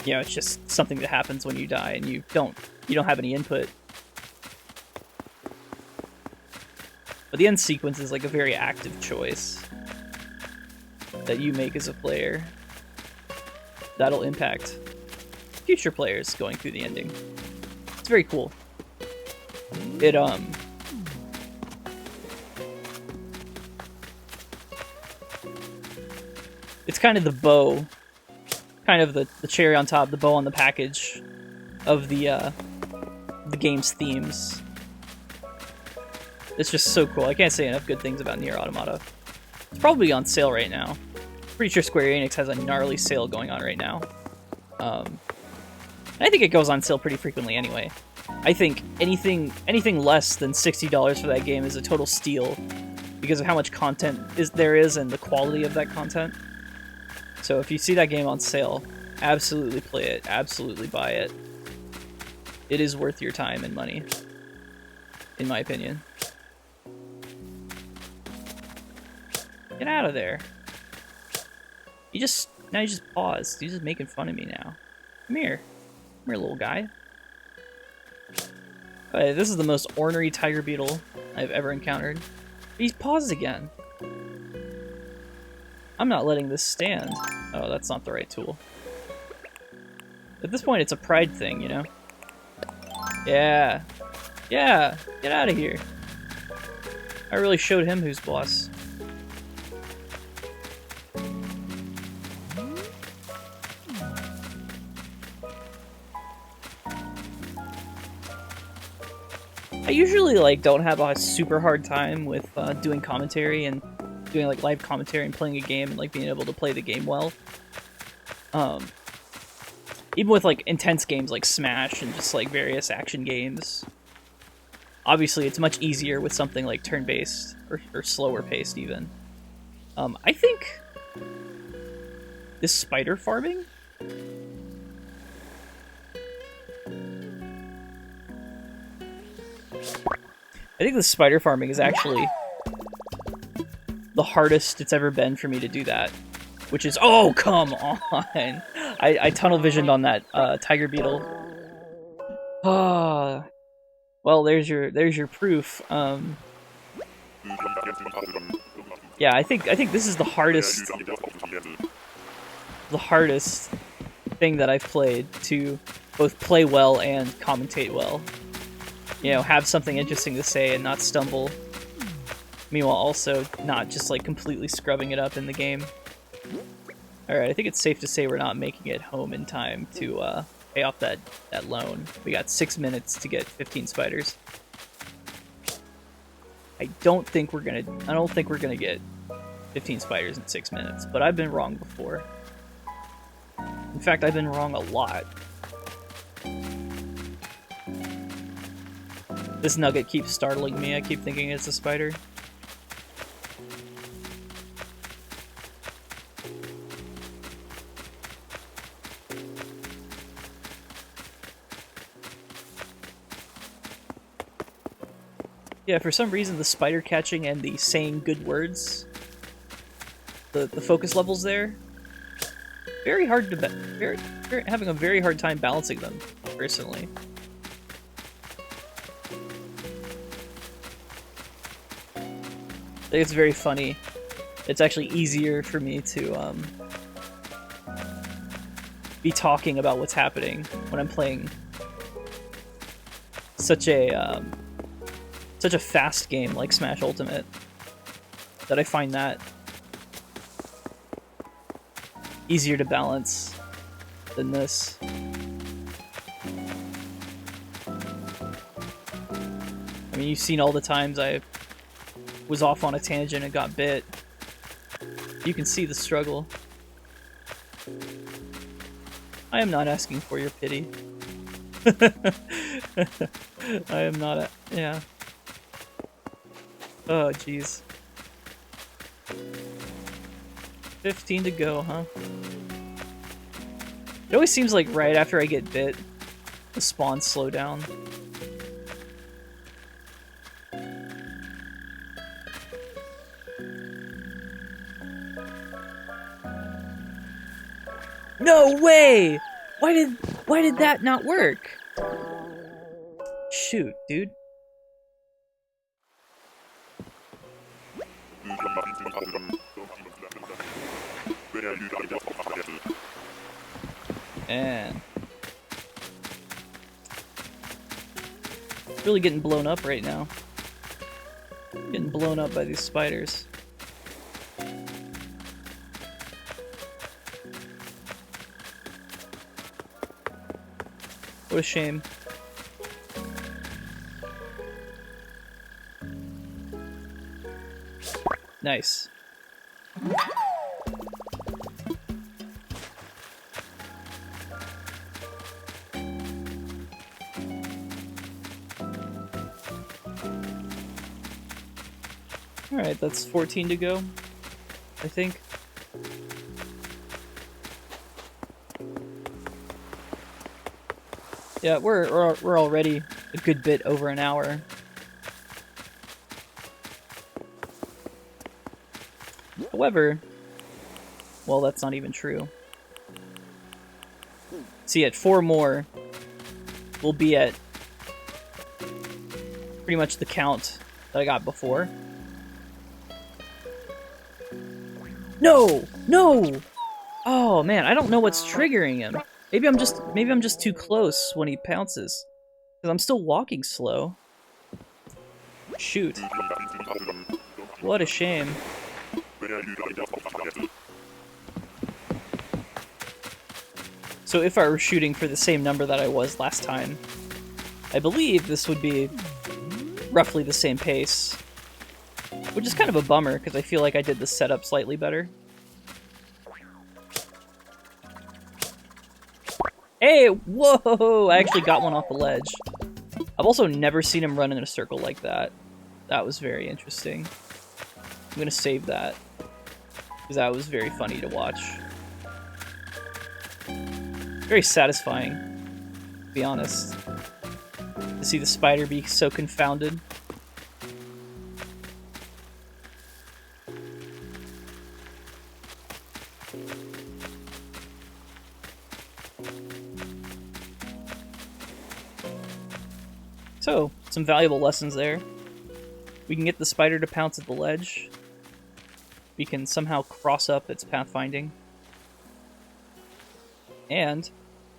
It's just something that happens when you die, and you don't have any input. But the end sequence is like a very active choice that you make as a player that'll impact future players going through the ending. It's very cool. It's kind of the bow, kind of the cherry on top, the bow on the package of the game's themes. It's just so cool. I can't say enough good things about Nier Automata. It's probably on sale right now. Pretty sure Square Enix has a gnarly sale going on right now. I think it goes on sale pretty frequently anyway. I think anything less than $60 for that game is a total steal because of how much content there is and the quality of that content. So if you see that game on sale, absolutely play it, absolutely buy it. It is worth your time and money, in my opinion. Get out of there. You just paused. He's just making fun of me now. Come here, little guy. This is the most ornery tiger beetle I've ever encountered. He's paused again. I'm not letting this stand. Oh, that's not the right tool. At this point, it's a pride thing, Yeah. Yeah, get out of here. I really showed him who's boss. I usually don't have a super hard time with doing commentary and doing live commentary and playing a game and being able to play the game well. Even with intense games like Smash and just various action games. Obviously, it's much easier with something like turn-based or slower paced even. I think this spider farming. I think the spider farming is actually the hardest it's ever been for me to do that. Which is, oh, come on! I tunnel visioned on that tiger beetle. Ah, well, there's your proof. Yeah, I think this is the hardest thing that I've played to both play well and commentate well. Have something interesting to say and not stumble. Meanwhile, also not just completely scrubbing it up in the game. Alright, I think it's safe to say we're not making it home in time to pay off that loan. We got 6 minutes to get 15 spiders. I don't think we're gonna get 15 spiders in 6 minutes, but I've been wrong before. In fact, I've been wrong a lot. This nugget keeps startling me. I keep thinking it's a spider. Yeah, for some reason the spider catching and the saying good words, the focus levels there, very hard to having a very hard time balancing them, personally. I think it's very funny. It's actually easier for me to be talking about what's happening when I'm playing such a fast game like Smash Ultimate, that I find that easier to balance than this. I mean, you've seen all the times I was off on a tangent and got bit. You can see the struggle. I am not asking for your pity. I am not yeah. Oh, jeez. 15 to go, huh? It always seems like right after I get bit, the spawns slow down. No way! Why did that not work? Shoot, dude. Man. Really getting blown up right now. Getting blown up by these spiders. What a shame. Nice. Alright, that's 14 to go, I think. Yeah, we're already a good bit over an hour. However, well, that's not even true. See, at 4 more, we'll be at pretty much the count that I got before. No! No! Oh man, I don't know what's triggering him. Maybe I'm just too close when he pounces. Because I'm still walking slow. Shoot. What a shame. So if I were shooting for the same number that I was last time, I believe this would be roughly the same pace. Which is kind of a bummer, because I feel like I did the setup slightly better. Hey, whoa! I actually got one off the ledge. I've also never seen him run in a circle like that. That was very interesting. I'm gonna save that, because that was very funny to watch. Very satisfying, to be honest, to see the spider be so confounded. So, some valuable lessons there. We can get the spider to pounce at the ledge. We can somehow cross up its pathfinding. And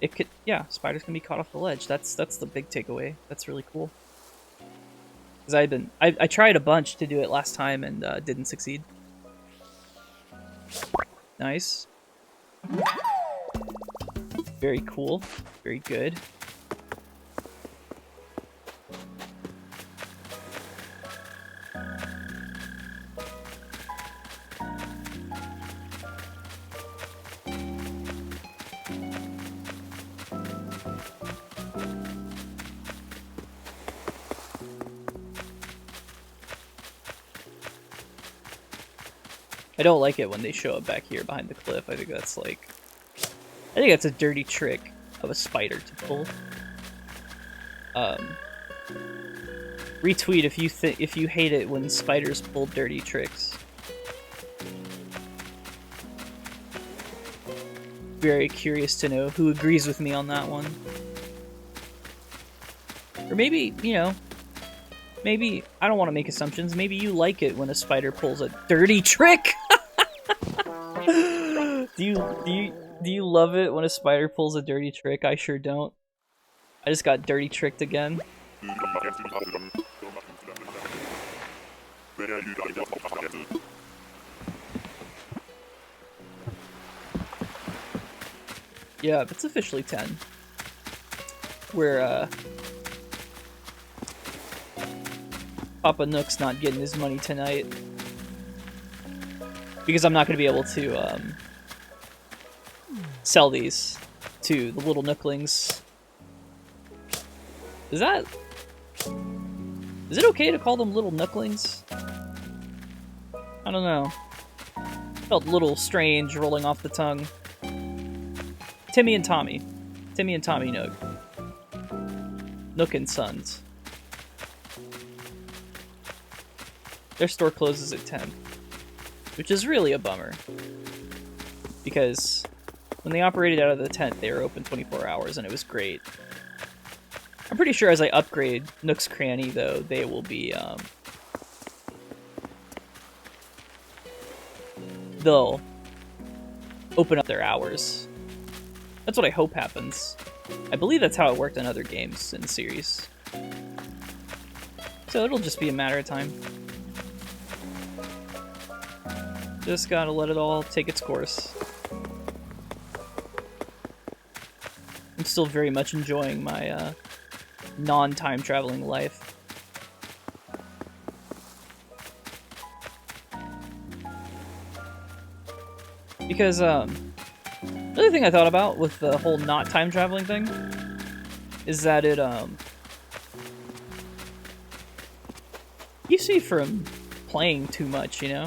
it could, yeah, spiders can be caught off the ledge. That's the big takeaway. That's really cool. Because I tried a bunch to do it last time and didn't succeed. Nice. Very cool. Very good. I don't like it when they show up back here behind the cliff. I think that's a dirty trick of a spider to pull. Retweet if you hate it when spiders pull dirty tricks. Very curious to know who agrees with me on that one. Or maybe, you know, maybe, I don't want to make assumptions, maybe you like it when a spider pulls a dirty trick! Do you love it when a spider pulls a dirty trick? I sure don't. I just got dirty tricked again. Yeah, it's officially 10. Where, Papa Nook's not getting his money tonight. Because I'm not going to be able to, sell these to the little Nooklings. Is it okay to call them little Nooklings? I don't know. Felt a little strange rolling off the tongue. Timmy and Tommy. Timmy and Tommy Nook. Nook and Sons. Their store closes at 10. Which is really a bummer. Because when they operated out of the tent, they were open 24 hours and it was great. I'm pretty sure as I upgrade Nook's Cranny, though, they will be, they'll open up their hours. That's what I hope happens. I believe that's how it worked in other games in the series. So it'll just be a matter of time. Just gotta let it all take its course. I'm still very much enjoying my, non-time traveling life. Because, another thing I thought about with the whole not time traveling thing is that it, keeps me from playing too much, you know?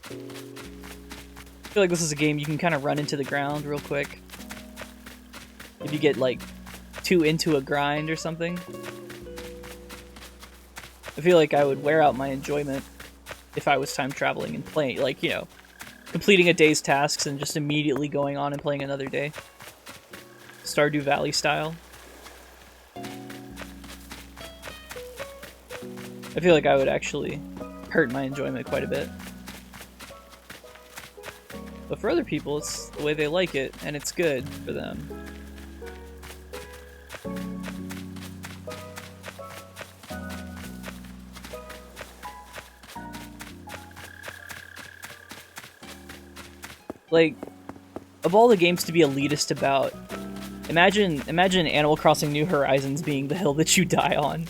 I feel like this is a game you can kind of run into the ground real quick. If you get, like, too into a grind or something. I feel like I would wear out my enjoyment if I was time traveling and playing, like, you know, completing a day's tasks and just immediately going on and playing another day. Stardew Valley style. I feel like I would actually hurt my enjoyment quite a bit. But for other people, it's the way they like it, and it's good for them. Like, of all the games to be elitist about, imagine Animal Crossing New Horizons being the hill that you die on.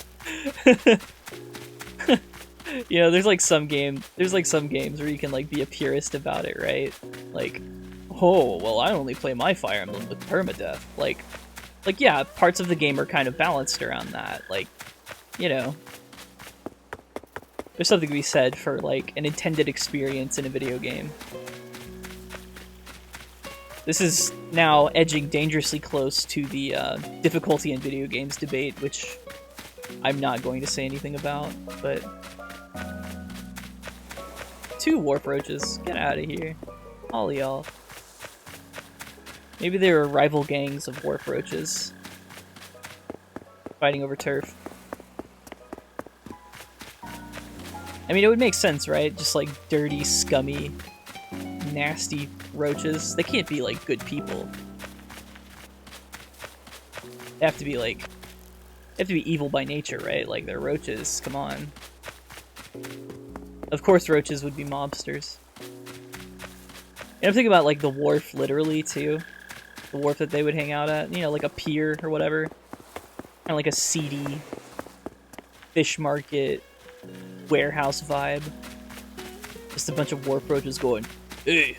You know, there's some games where you can, like, be a purist about it, right? Like, oh, well, I only play my Fire Emblem with permadeath. Like, yeah, parts of the game are kind of balanced around that. Like, you know, there's something to be said for, like, an intended experience in a video game. This is now edging dangerously close to the difficulty in video games debate, which I'm not going to say anything about, but... 2 Warp Roaches. Get out of here. All y'all. Maybe they were rival gangs of Warp Roaches. Fighting over turf. I mean, it would make sense, right? Just like dirty, scummy, nasty roaches. They can't be like good people. They have to be like... They have to be evil by nature, right? Like, they're roaches. Come on. Of course roaches would be mobsters. And I'm thinking about, like, the wharf, literally, too. The wharf that they would hang out at. You know, like a pier or whatever. Kind of like a seedy fish market warehouse vibe. Just a bunch of wharf roaches going, hey,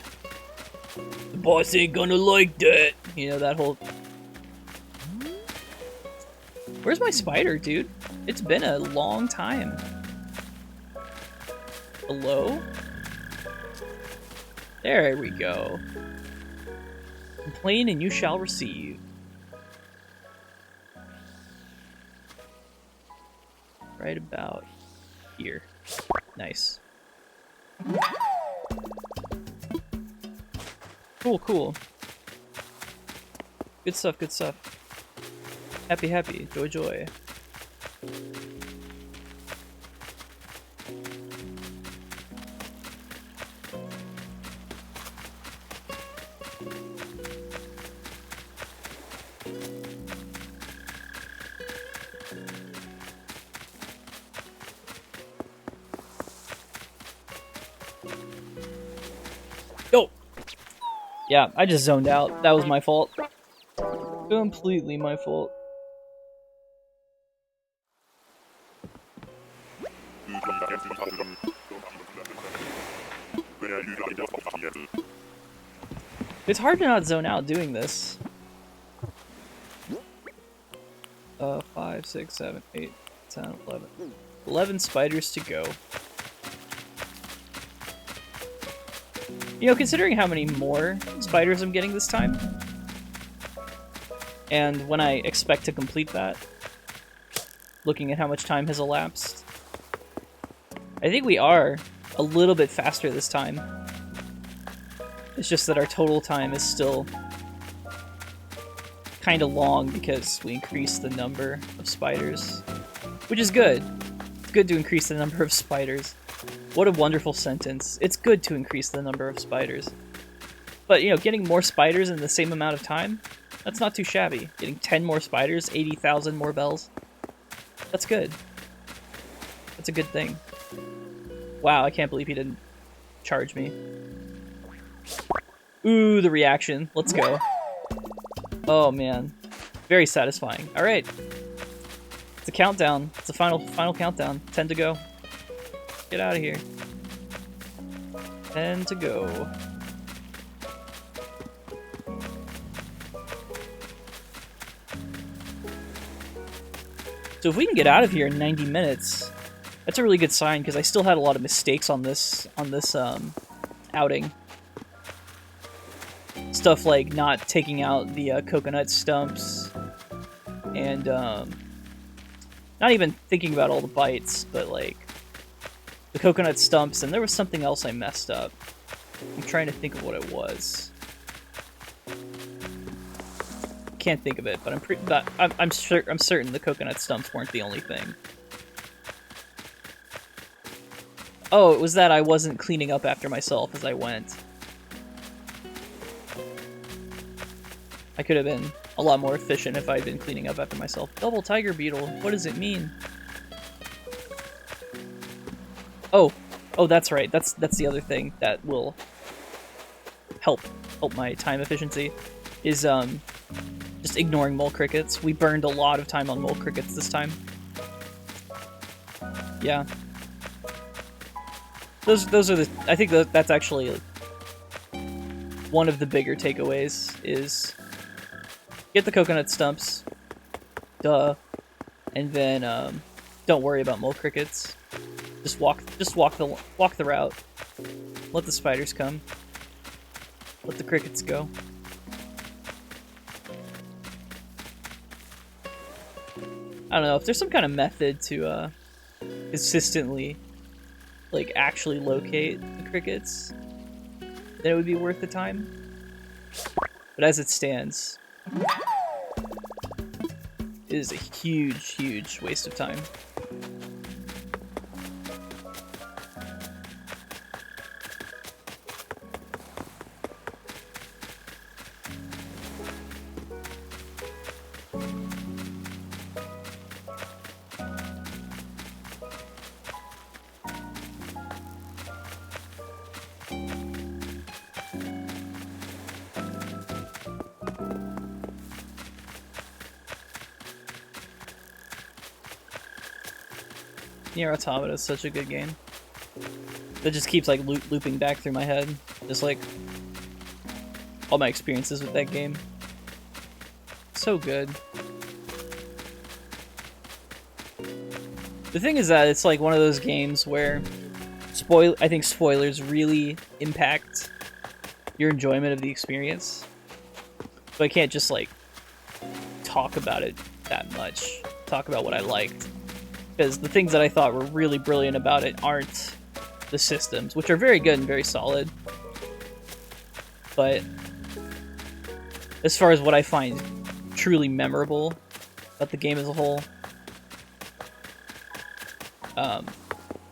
the boss ain't gonna like that. You know, that whole... Where's my spider, dude? It's been a long time. Hello? There we go. Complain and you shall receive. right about here. Nice. Cool, cool. Good stuff, good stuff. Happy, happy. Joy, joy. Yo! Yeah, I just zoned out. That was my fault. Completely my fault. It's hard to not zone out doing this. 5, 6, 7, 8, 10, 11. 11 spiders to go. You know, considering how many more spiders I'm getting this time, and when I expect to complete that, looking at how much time has elapsed, I think we are a little bit faster this time. It's just that our total time is still kind of long because we increased the number of spiders, which is good. It's good to increase the number of spiders. What a wonderful sentence. It's good to increase the number of spiders. But, you know, getting more spiders in the same amount of time, that's not too shabby. Getting 10 more spiders, 80,000 more bells, that's good. That's a good thing. Wow, I can't believe he didn't charge me. Ooh, the reaction. Let's go. Oh, man. Very satisfying. Alright. It's a countdown. It's a final countdown. 10 to go. Get out of here. 10 to go. So if we can get out of here in 90 minutes, that's a really good sign, because I still had a lot of mistakes on this outing. Stuff like not taking out the coconut stumps, and not even thinking about all the bites, but like the coconut stumps, and there was something else I messed up. I'm trying to think of what it was. Can't think of it, but I'm certain the coconut stumps weren't the only thing. Oh, it was that I wasn't cleaning up after myself as I went. I could have been a lot more efficient if I had been cleaning up after myself. Double tiger beetle, what does it mean? Oh, that's right. That's the other thing that will help my time efficiency is just ignoring mole crickets. We burned a lot of time on mole crickets this time. Yeah. Those are the, I think that's actually one of the bigger takeaways is get the coconut stumps, duh, and then don't worry about mole crickets. Just walk the route. Let the spiders come. Let the crickets go. I don't know if there's some kind of method to consistently, like, actually locate the crickets, then it would be worth the time. But as it stands, it is a huge, huge waste of time. Nier Automata is such a good game. That just keeps like looping back through my head. Just like all my experiences with that game. So good. The thing is that it's like one of those games where I think spoilers really impact your enjoyment of the experience. But I can't just like talk about it that much. Talk about what I liked. Because the things that I thought were really brilliant about it aren't the systems, which are very good and very solid. But as far as what I find truly memorable about the game as a whole,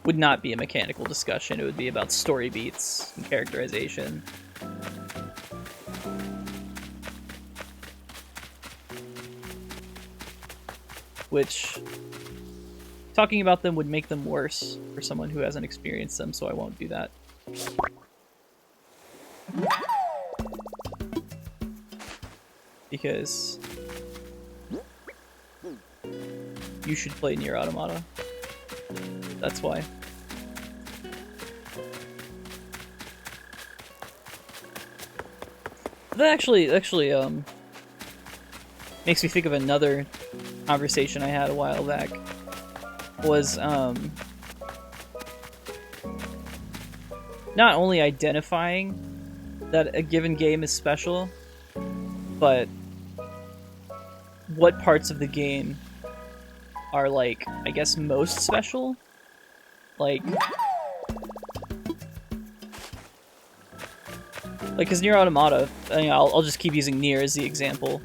would not be a mechanical discussion. It would be about story beats and characterization. Which, talking about them would make them worse for someone who hasn't experienced them, so I won't do that. Because you should play Nier Automata. That's why. That actually makes me think of another conversation I had a while back. Was not only identifying that a given game is special, but what parts of the game are, like, I guess most special? Like, because Nier Automata, I'll just keep using Nier as the example.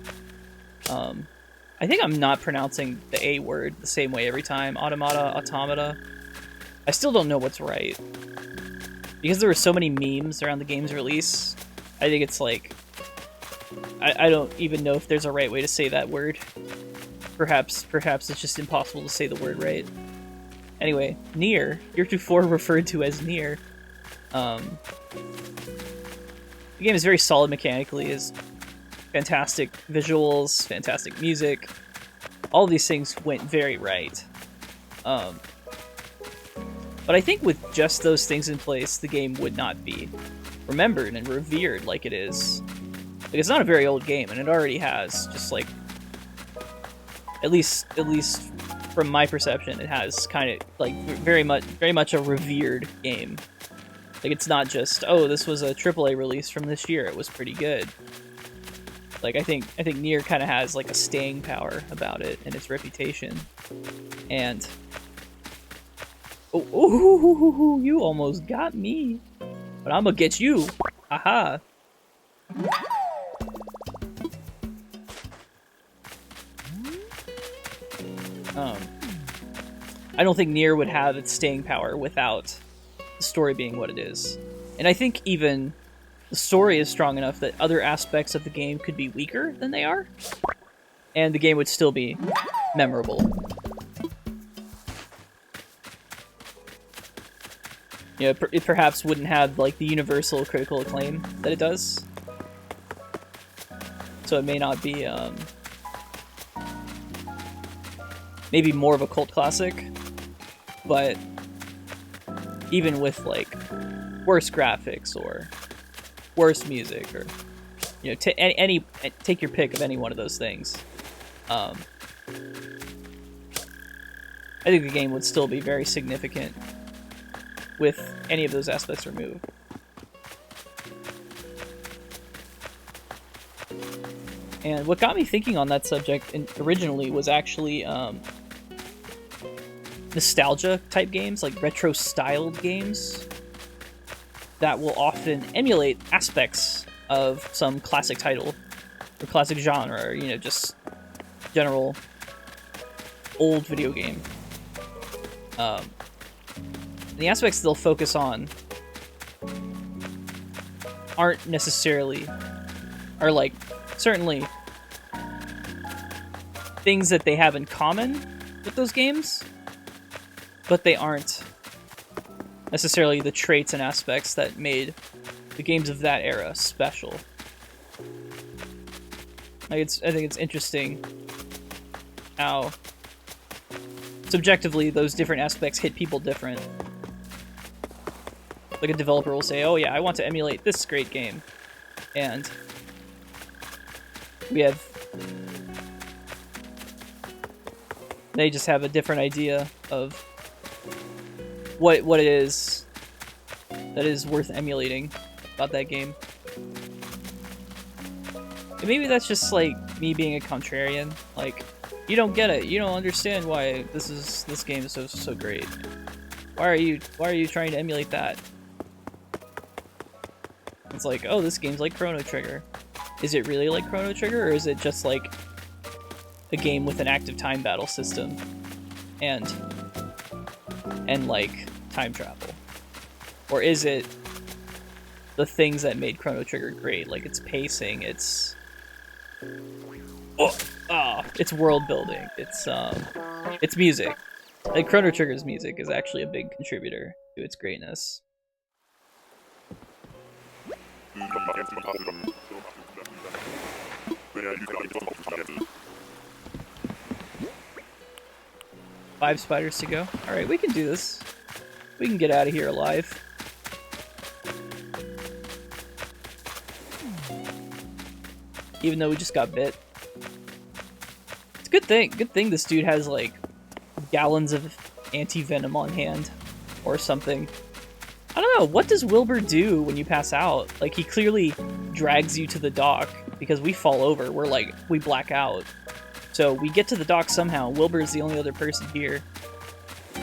I think I'm not pronouncing the A word the same way every time. Automata. I still don't know what's right. Because there were so many memes around the game's release, I think it's like, I don't even know if there's a right way to say that word. Perhaps it's just impossible to say the word right. Anyway, Nier, heretofore referred to as Nier. The game is very solid mechanically, is fantastic visuals, fantastic music. All of these things went very right. But I think with just those things in place, the game would not be remembered and revered like it is. Like, it's not a very old game, and it already has just, like, at least from my perception, it has kind of, like, very much a revered game. Like, it's not just, oh, this was a AAA release from this year, it was pretty good. Like, I think Nier kind of has, like, a staying power about it and its reputation. And oh, you almost got me, but I'm gonna get you. Haha. I don't think Nier would have its staying power without the story being what it is. And I think even the story is strong enough that other aspects of the game could be weaker than they are, and the game would still be memorable. You know, it perhaps wouldn't have, like, the universal critical acclaim that it does. So it may not be, maybe more of a cult classic, but even with, like, worse graphics or worse music, or, you know, take your pick of any one of those things, I think the game would still be very significant with any of those aspects removed. And what got me thinking on that subject originally was actually nostalgia type games, like retro styled games that will often emulate aspects of some classic title or classic genre, or, you know, just general old video game. The aspects they'll focus on aren't necessarily, are, like, certainly things that they have in common with those games, but they aren't necessarily the traits and aspects that made the games of that era special. I think it's interesting how subjectively those different aspects hit people different. Like, a developer will say, oh yeah, I want to emulate this great game, and they just have a different idea of what it is that is worth emulating about that game. And maybe that's just, like, me being a contrarian. Like, You don't get it. You don't understand why this game is so great. Why are you trying to emulate that? It's like, oh, this game's like Chrono Trigger. Is it really like Chrono Trigger, or is it just like a game with an active time battle system and like time travel? Or is it the things that made Chrono Trigger great, like its pacing, its its world building, its music. Like Chrono Trigger's music is actually a big contributor to its greatness. Five spiders to go. Alright, we can do this. We can get out of here alive. Even though we just got bit. It's a good thing. Good thing this dude has, like, gallons of anti-venom on hand. Or something. I don't know, what does Wilbur do when you pass out? Like, he clearly drags you to the dock, because we fall over. We're like, we black out. So we get to the dock somehow. Wilbur is the only other person here.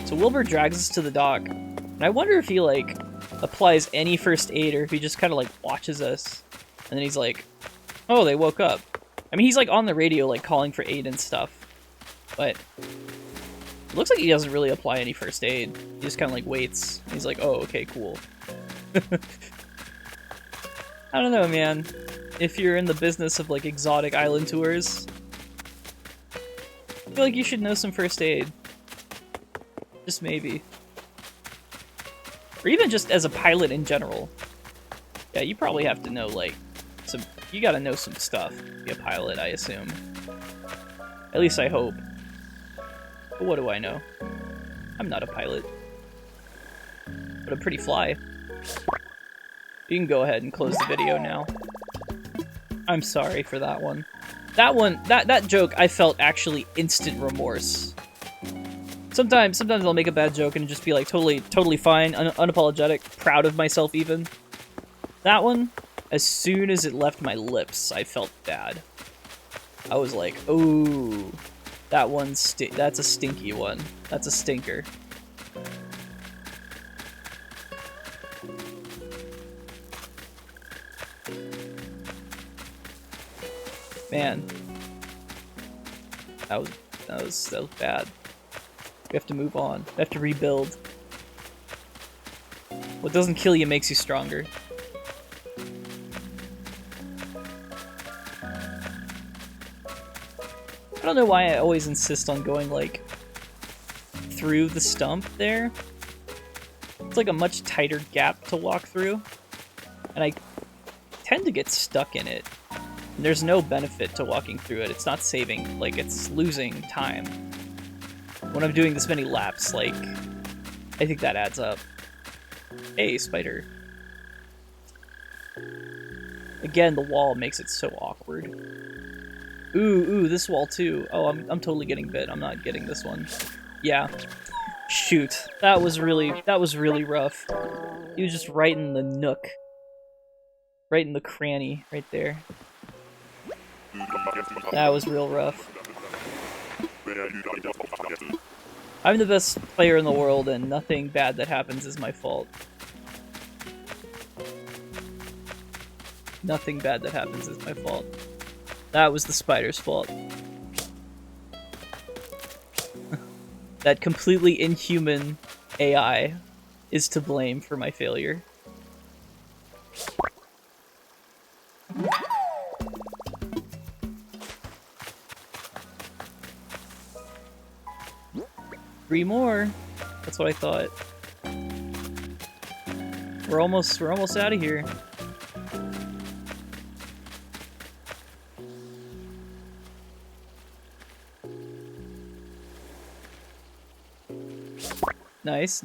So Wilbur drags us to the dock. And I wonder if he, like, applies any first aid, or if he just kind of, like, watches us. And then he's like, oh, they woke up. I mean, he's, like, on the radio, like, calling for aid and stuff. But it looks like he doesn't really apply any first aid. He just kind of, like, waits. He's like, oh, okay, cool. I don't know, man. If you're in the business of, like, exotic island tours, I feel like you should know some first aid. Just maybe. Or even just as a pilot in general. Yeah, you probably have to know, like, some... You gotta know some stuff to be a pilot, I assume. At least I hope. But what do I know? I'm not a pilot. But I'm pretty fly. You can go ahead and close the video now. I'm sorry for that one. That joke, I felt actually instant remorse. Sometimes I'll make a bad joke and just be like totally fine, unapologetic, proud of myself even. That one, as soon as it left my lips, I felt bad. I was like, ooh, that's a stinky one. That's a stinker. Man, that was bad. We have to move on. We have to rebuild. What doesn't kill you makes you stronger. I don't know why I always insist on going, like, through the stump there. It's like a much tighter gap to walk through. And I tend to get stuck in it. And there's no benefit to walking through it. It's not saving, like, it's losing time. When I'm doing this many laps, like, I think that adds up. Hey, spider. Again, the wall makes it so awkward. Ooh, this wall too. Oh, I'm totally getting bit. I'm not getting this one. Yeah. Shoot. That was really rough. He was just right in the nook. Right in the cranny, right there. That was real rough. I'm the best player in the world, and nothing bad that happens is my fault. Nothing bad that happens is my fault. That was the spider's fault. That completely inhuman AI is to blame for my failure. Three more. That's what I thought. We're almost out of here. Nice.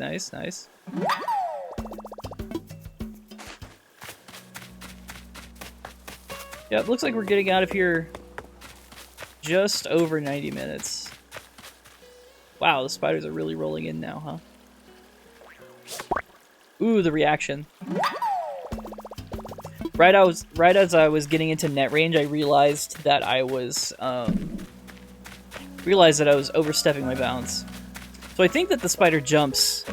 Yeah, it looks like we're getting out of here just over 90 minutes. Wow, the spiders are really rolling in now, huh? Ooh, the reaction. Right as I was getting into net range, I realized that I was realized that I was overstepping my bounds. So I think that the spider jumps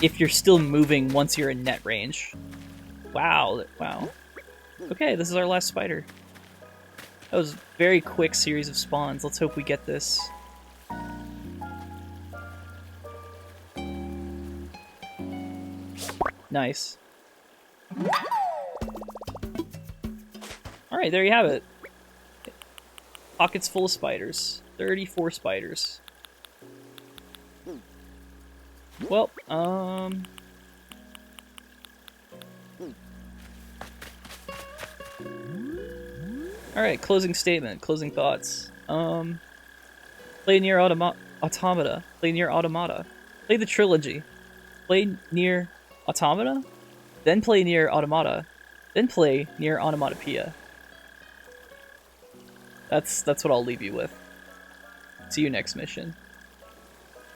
if you're still moving once you're in net range. Wow, wow. Okay, this is our last spider. That was a very quick series of spawns. Let's hope we get this. Nice. Alright, there you have it. Pockets full of spiders. 34 spiders. Well, alright, closing statement, closing thoughts. Play Nier Automata. Play Nier Automata. Play the trilogy. Play Nier Automata, then play Nier Automata, then play Nier Automatopoeia. That's what I'll leave you with. See you next mission.